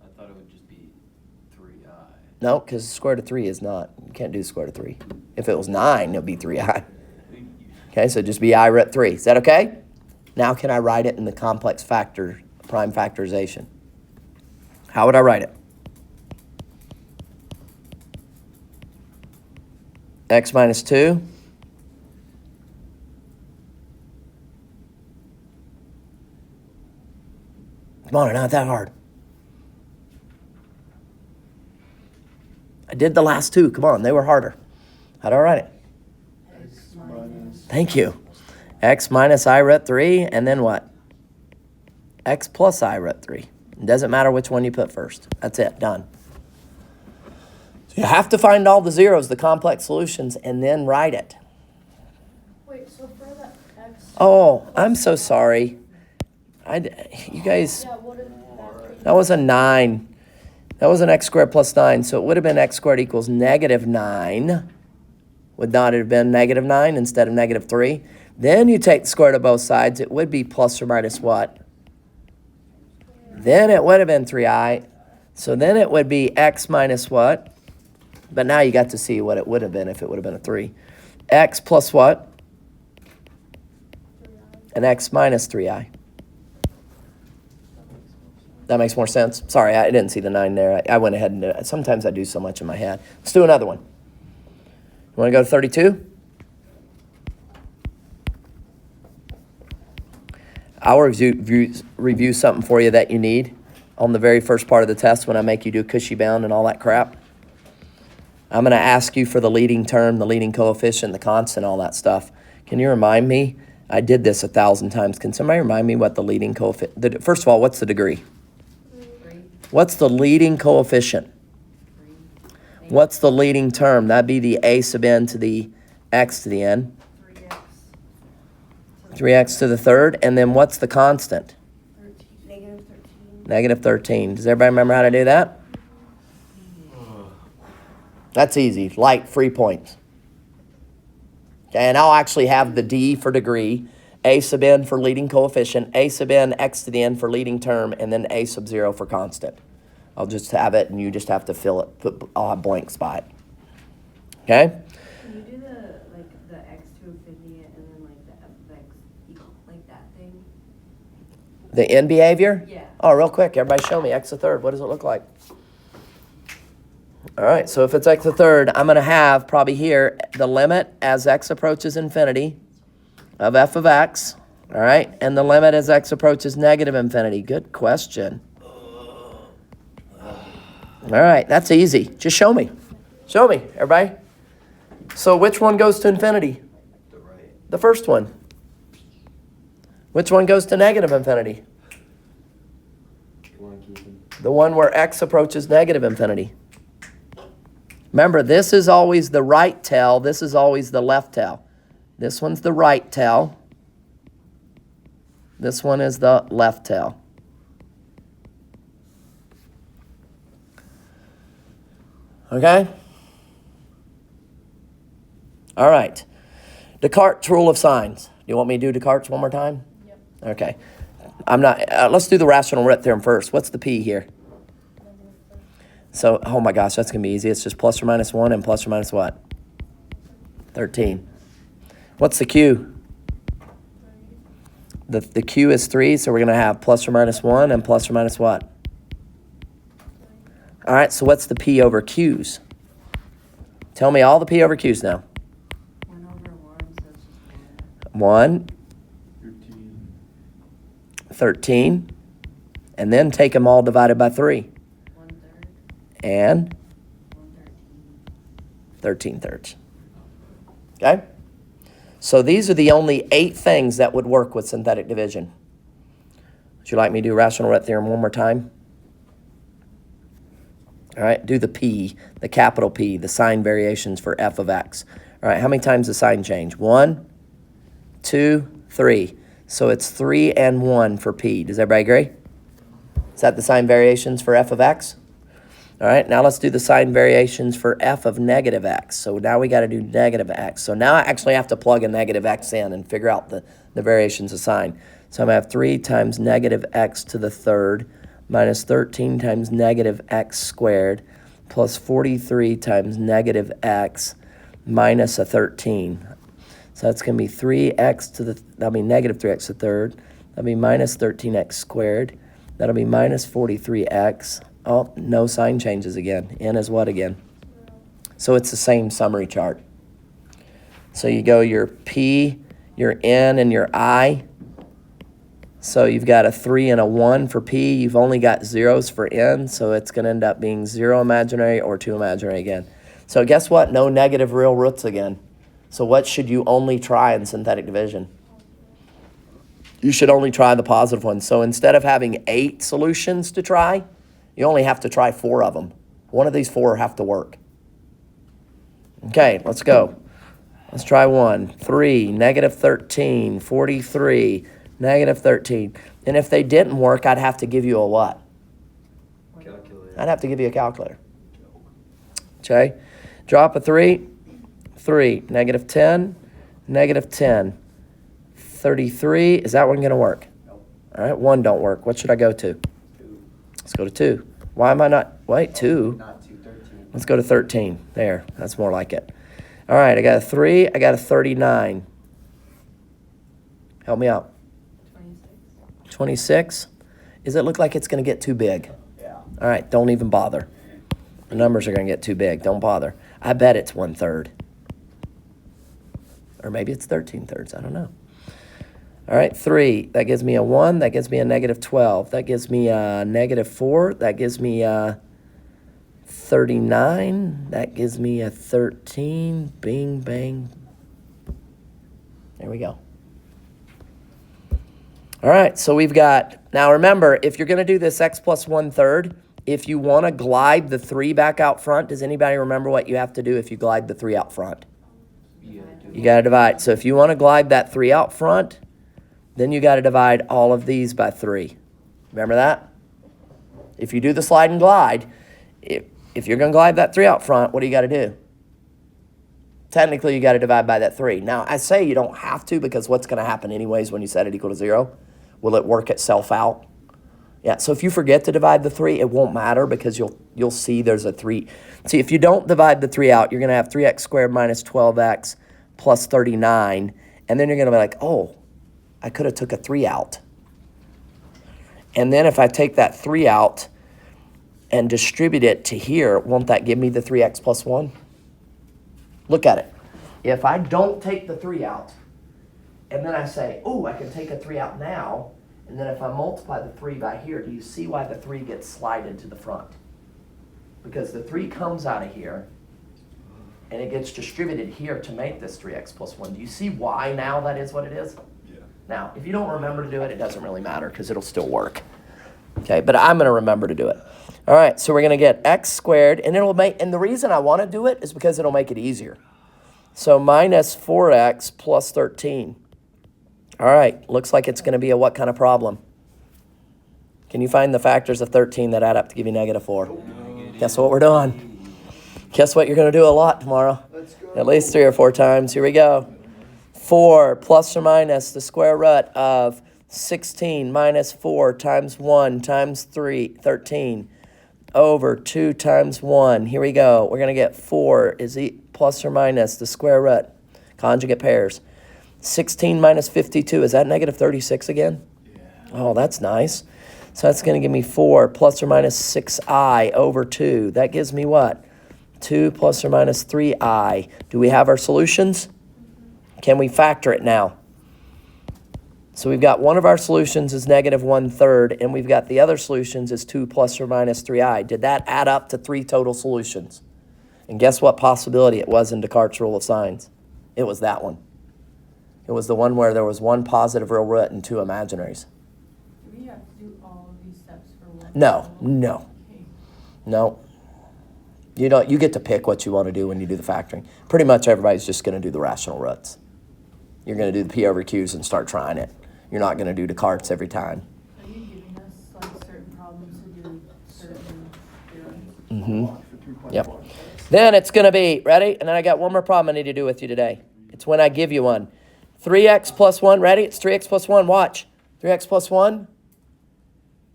I thought it would just be 3i. No, because square root of 3 is not. You can't do square root of 3. If it was 9, it would be 3i. Okay, so just be I root 3. Is that okay? Now can I write it in the complex factor, prime factorization? How would I write it? X minus 2. Come on, not that hard. I did the last 2. Come on, they were harder. How do I write it? Thank you. X minus I root 3, and then what? X plus I root 3. It doesn't matter which one you put first. That's it, done. So you have to find all the zeros, the complex solutions, and then write it. Wait, so for the x. Oh, I'm so sorry. You guys, Yeah, what did that be? that was a 9. That was an x squared plus 9, so it would have been x squared equals negative 9. Would not have been negative 9 instead of negative 3. Then you take the square root of both sides. It would be plus or minus what? Then it would have been 3i. So then it would be x minus what? But now you got to see what it would have been if it would have been a 3. X plus what? And x minus 3i. That makes more sense. Sorry, I didn't see the 9 there. I went ahead and sometimes I do so much in my head. Let's do another one. You want to go to 32? I'll review something for you that you need on the very first part of the test when I make you do cushy bound and all that crap. I'm going to ask you for the leading term, the leading coefficient, the constant, all that stuff. Can you remind me? I did this 1,000 times. Can somebody remind me what the leading coefficient... First of all, what's the degree? 3. What's the leading coefficient? 3. What's the leading term? That'd be the a sub n to the x to the n. 3x. 3x to the third. And then what's the constant? Negative 13. Negative 13. Does everybody remember how to do that? That's easy. Light, free points. Okay, and I'll actually have the D for degree, A sub n for leading coefficient, A sub n x to the n for leading term, and then A sub 0 for constant. I'll just have it, and you just have to fill it. I'll have blanks by it. Okay? that thing? The end behavior? Yeah. Oh, real quick, everybody show me x to the third. What does it look like? All right, so if it's x to the third, I'm going to have probably here the limit as x approaches infinity of f of x, all right? And the limit as x approaches negative infinity. Good question. All right, that's easy. Just show me. Show me, everybody. So which one goes to infinity? The right. The first one. Which one goes to negative infinity? One keeping. The one where x approaches negative infinity. Remember, this is always the right tail. This is always the left tail. This one's the right tail. This one is the left tail. Okay? All right. Descartes' rule of signs. Do you want me to do Descartes one more time? Yep. Okay. I'm not, let's do the rational root theorem first. What's the P here? So, oh my gosh, that's going to be easy. It's just plus or minus 1 and plus or minus what? 13. What's the Q? The Q is 3, so we're going to have plus or minus 1 and plus or minus what? All right, so what's the P over Q's? Tell me all the P over Q's now. 1 over 1, so it's just 1, 13. 13, and then take them all divided by 3. 1/3, And 1/13. 13 thirds. Okay? So these are the only 8 things that would work with synthetic division. Would you like me to do rational root theorem one more time? All right, do the P, the capital P, the sign variations for f of x. All right, how many times the sign change? 1, 2, 3. So it's 3 and 1 for P. Does everybody agree? Is that the sign variations for f of x? All right, now let's do the sign variations for f of negative x. So now we got to do negative x. So now I actually have to plug a negative x in and figure out the variations of sign. So I'm going to have 3 times negative x to the third minus 13 times negative x squared plus 43 times negative x minus a 13. So that's going to be 3x to the, that'll be negative 3x to the third. That'll be minus 13x squared. That'll be minus 43x. Oh, no sign changes again. N is what again? So it's the same summary chart. So you go your P, your N, and your I. So you've got a 3 and a 1 for P. You've only got zeros for N, so it's going to end up being 0 imaginary or 2 imaginary again. So guess what? No negative real roots again. So what should you only try in synthetic division? You should only try the positive one. So instead of having 8 solutions to try, you only have to try 4 of them. One of these 4 have to work. Okay, let's go. Let's try 1. 3, negative 13, 43, negative 13. And if they didn't work, I'd have to give you a what? Calculator. I'd have to give you a calculator. Okay, drop a 3, 3, negative 10, negative 10, 33. Is that one going to work? Nope. All right, 1 don't work. What should I go to? 2. Let's go to 2. Why am I not? Wait, 2. Not 2, 13. Let's go to 13. There, that's more like it. All right, I got a 3. I got a 39. Help me out. 26. 26. Does it look like it's going to get too big? Yeah. All right, don't even bother. The numbers are going to get too big. Don't bother. I bet it's 1/3. Or maybe it's 13 thirds. I don't know. All right, 3. That gives me a 1. That gives me a negative 12. That gives me a negative 4. That gives me a 39. That gives me a 13. Bing, bang. There we go. All right, so we've got, now remember, if you're going to do this x plus 1/3, if you want to glide the 3 back out front, does anybody remember what you have to do if you glide the 3 out front? You got to divide. So if you want to glide that 3 out front, then you got to divide all of these by 3. Remember that? If you do the slide and glide, if you're going to glide that 3 out front, what do you got to do? Technically, you got to divide by that 3. Now, I say you don't have to because what's going to happen anyways when you set it equal to 0? Will it work itself out? Yeah, so if you forget to divide the 3, it won't matter because you'll see there's a 3. See, if you don't divide the 3 out, you're going to have 3x squared minus 12x plus 39, and then you're going to be like, oh, I could have took a 3 out. And then if I take that 3 out and distribute it to here, won't that give me the 3x plus 1? Look at it. If I don't take the 3 out, and then I say, oh, I can take a 3 out now, and then if I multiply the 3 by here, do you see why the 3 gets slided to the front? Because the 3 comes out of here, and it gets distributed here to make this 3x plus 1. Do you see why now that is what it is? Yeah. Now, if you don't remember to do it, it doesn't really matter because it'll still work. Okay, but I'm going to remember to do it. All right, so we're going to get x squared, and the reason I want to do it is because it'll make it easier. So minus 4x plus 13. All right, looks like it's going to be a what kind of problem? Can you find the factors of 13 that add up to give you negative 4? Guess what we're doing? Guess what you're going to do a lot tomorrow? At least 3 or 4 times. Here we go. 4 plus or minus the square root of 16 minus 4 times 1 times 13 over 2 times 1. Here we go. We're going to get 4 is plus or minus the square root. Conjugate pairs. 16 minus 52. Is that negative 36 again? Yeah. Oh, that's nice. So that's going to give me 4 plus or minus 6i over 2. That gives me what? 2 plus or minus 3i. Do we have our solutions? Can we factor it now? So we've got one of our solutions is negative 1/3, and we've got the other solutions is 2 plus or minus 3i. Did that add up to 3 total solutions? And guess what possibility it was in Descartes' rule of signs? It was that one. It was the one where there was 1 positive real root and 2 imaginaries. Do we have to do all of these steps for one? No. Okay. No. You get to pick what you want to do when you do the factoring. Pretty much everybody's just going to do the rational roots. You're going to do the P over Qs and start trying it. You're not going to do Descartes every time. Are you giving us like certain problems to do certain theorems? Mm-hmm. Yep. Then it's going to be, ready? And then I got one more problem I need to do with you today. It's when I give you one. 3x plus 1, ready? It's 3x plus 1, watch. 3x plus 1,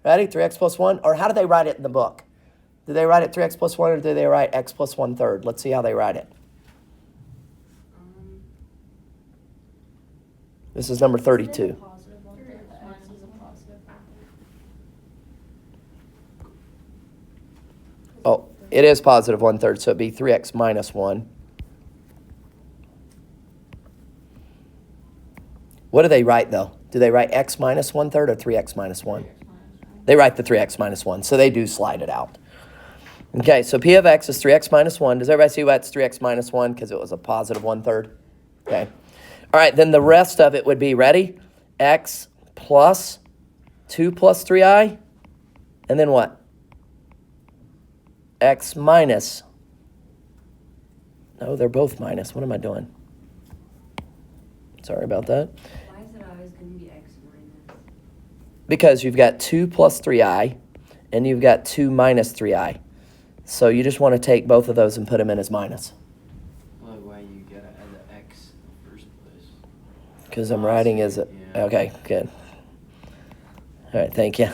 ready? 3x plus 1, or how do they write it in the book? Do they write it 3x plus 1 or do they write x plus 1/3? Let's see how they write it. This is number 32. Positive 1/3, the x is a positive 1/3. Oh, it is positive 1/3, so it'd be 3x minus 1. What do they write, though? Do they write x minus 1/3 or 3x minus 1? They write the 3x minus 1, so they do slide it out. Okay, so P of x is 3x minus 1. Does everybody see why it's 3x minus 1? Because it was a positive 1/3. Okay. All right, then the rest of it would be, ready? X plus 2 plus 3i. And then what? X minus. No, they're both minus. What am I doing? Sorry about that. Why is it always going to be x minus? Because you've got 2 plus 3i, and you've got 2 minus 3i. So you just want to take both of those and put them in as minus. Well, why you gotta add the x in the first place? Because I'm writing as a... Yeah. Okay, good. All right, thank you.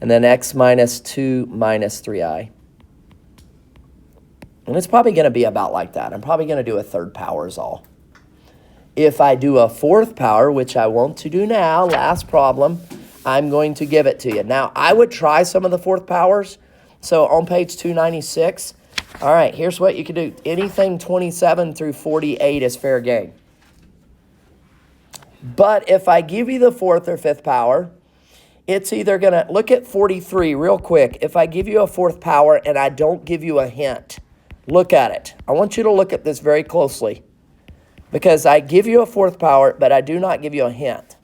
And then x minus 2 minus 3i. And it's probably going to be about like that. I'm probably going to do a 3rd power is all. If I do a 4th power, which I want to do now, last problem, I'm going to give it to you. Now, I would try some of the 4th powers. So on page 296, all right, here's what you can do. Anything 27 through 48 is fair game. But if I give you the 4th or 5th power, it's either going to, look at 43 real quick. If I give you a 4th power and I don't give you a hint, look at it. I want you to look at this very closely. Because I give you a 4th power, but I do not give you a hint.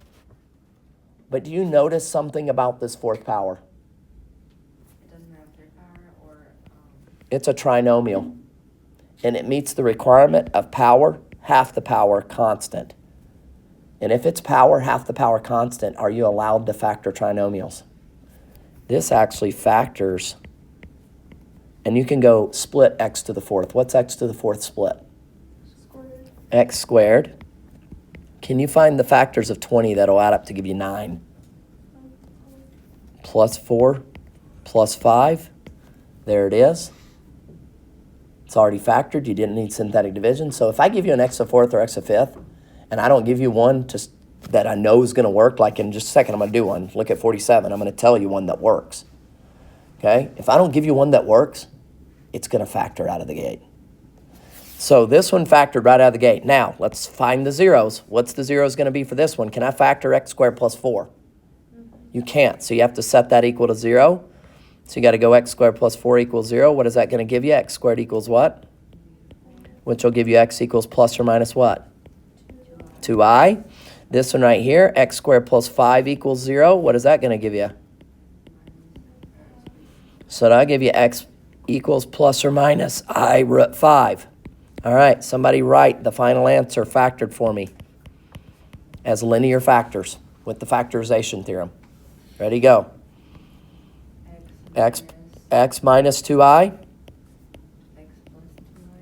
But do you notice something about this 4th power? It doesn't have 3rd power or It's a trinomial. And it meets the requirement of power, half the power, constant. And if it's power, half the power, constant, are you allowed to factor trinomials? This actually factors. And you can go split x to the 4th. What's x to the 4th split? Squared. X squared. Can you find the factors of 20 that'll add up to give you 9? Plus 4, plus 5. There it is. It's already factored. You didn't need synthetic division. So if I give you an x to 4th or x to 5th, and I don't give you one that I know is going to work, like in just a second I'm going to do one. Look at 47. I'm going to tell you one that works. Okay? If I don't give you one that works, it's going to factor out of the gate. So this one factored right out of the gate. Now, let's find the zeros. What's the zeros going to be for this one? Can I factor x squared plus 4? You can't. So you have to set that equal to 0. So you got to go x squared plus 4 equals 0. What is that going to give you? X squared equals what? Which will give you x equals plus or minus what? 2i. This one right here, x squared plus 5 equals 0. What is that going to give you? So that'll give you x equals plus or minus I root 5. All right, somebody write the final answer factored for me as linear factors with the factorization theorem. Ready, go. X minus 2i,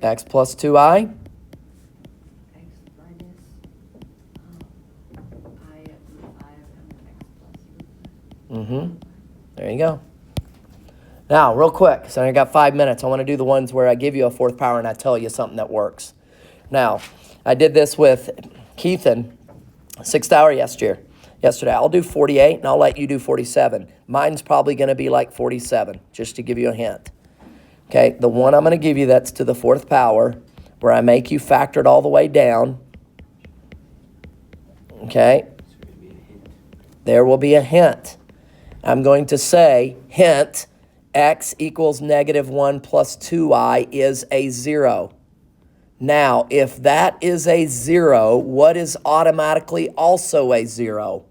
x plus 2i, X minus I at root 5 and then x plus root 5. There you go. Now, real quick, so I got 5 minutes. I want to do the ones where I give you a fourth power and I tell you something that works. Now, I did this with Keithan, 6th hour yesterday. I'll do 48 and I'll let you do 47. Mine's probably going to be like 47, just to give you a hint. Okay, the one I'm going to give you that's to the fourth power, where I make you factor it all the way down. Okay, there will be a hint. I'm going to say, hint, x equals negative 1 plus 2i is a 0. Now, if that is a 0, what is automatically also a 0?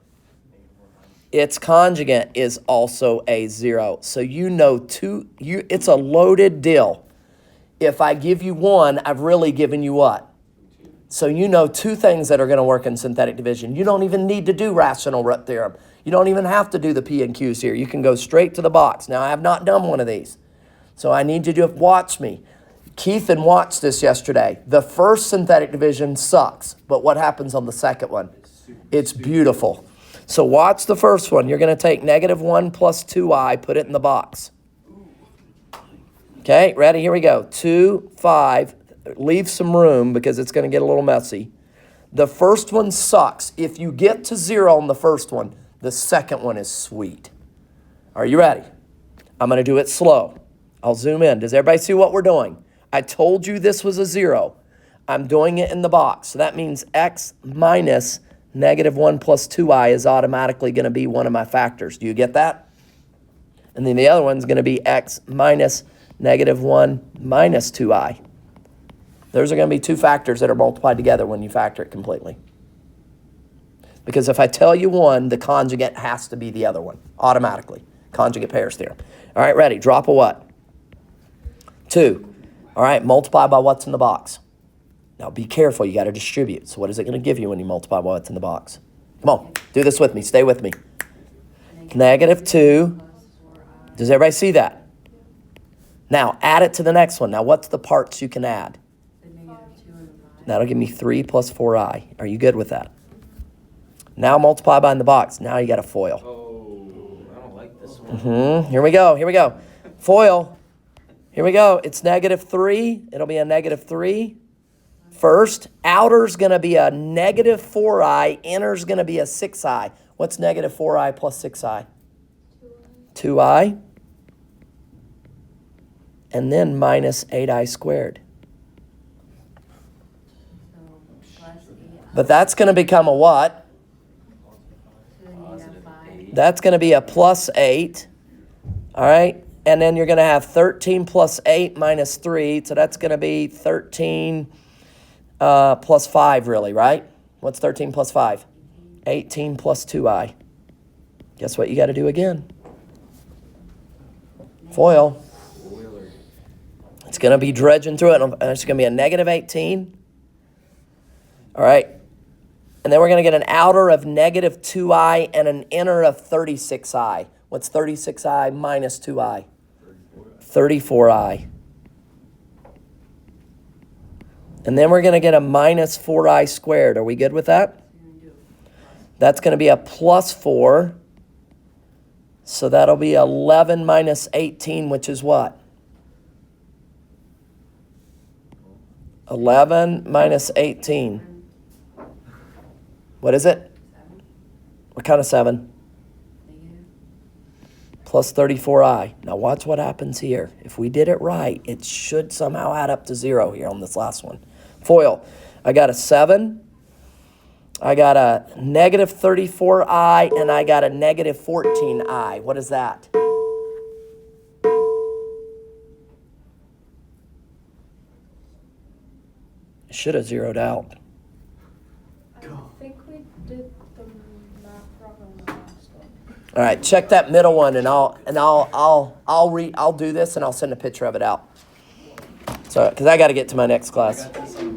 Its conjugate is also a 0. So you know it's a loaded deal. If I give you 1, I've really given you what? So you know 2 things that are going to work in synthetic division. You don't even need to do rational root theorem. You don't even have to do the P and Q's here. You can go straight to the box. Now, I have not done one of these. So I need you to watch me. Keithan watched this yesterday. The first synthetic division sucks, but what happens on the second one? It's beautiful. So watch the first one. You're going to take negative 1 plus 2i, put it in the box. Okay, ready? Here we go. 2, 5. Leave some room because it's going to get a little messy. The first one sucks. If you get to 0 on the first one, the second one is sweet. Are you ready? I'm going to do it slow. I'll zoom in. Does everybody see what we're doing? I told you this was a 0. I'm doing it in the box. So that means x minus negative 1 plus 2i is automatically going to be one of my factors. Do you get that? And then the other one's going to be x minus negative 1 minus 2i. Those are going to be 2 factors that are multiplied together when you factor it completely. Because if I tell you one, the conjugate has to be the other one, automatically. Conjugate pairs theorem. All right, ready. Drop a what? 2. All right, multiply by what's in the box. Now be careful, you got to distribute. So what is it going to give you when you multiply by what's in the box? Come on, do this with me. Stay with me. Negative 2. Does everybody see that? Now add it to the next one. Now what's the parts you can add? The negative 2 and the 5. That'll give me 3 plus 4i. Are you good with that? Now multiply by in the box. Now you got a FOIL. Oh, I don't like this one. Here we go. FOIL. Here we go. It's negative 3. It'll be a negative 3. First, outer's going to be a negative 4i. Inner's going to be a 6i. What's negative 4i plus 6i? 2i. And then minus 8i squared. So plus 8i. But that's going to become a what? So then you have 5. That's going to be a plus 8. All right? And then you're going to have 13 plus 8 minus 3. So that's going to be 13 plus 5, really, right? What's 13 plus 5? 18 plus 2i. Guess what you got to do again? FOIL. It's going to be dredging through it. And it's going to be a negative 18. All right. And then we're going to get an outer of negative 2i and an inner of 36i. What's 36i minus 2i? 34i. And then we're going to get a minus 4i squared. Are we good with that? That's going to be a plus 4. So that'll be 11 minus 18, which is what? 11 minus 18. What is it? 7? What kind of 7? Negative? Plus 34i. Now watch what happens here. If we did it right, it should somehow add up to 0 here on this last one. FOIL. I got a 7. I got a negative 34i, and I got a negative 14i. What is that? It should have zeroed out. I think we did the math wrong on the last one. All right, check that middle one, and I'll do this, and I'll send a picture of it out. So, because I got to get to my next I class. got this on the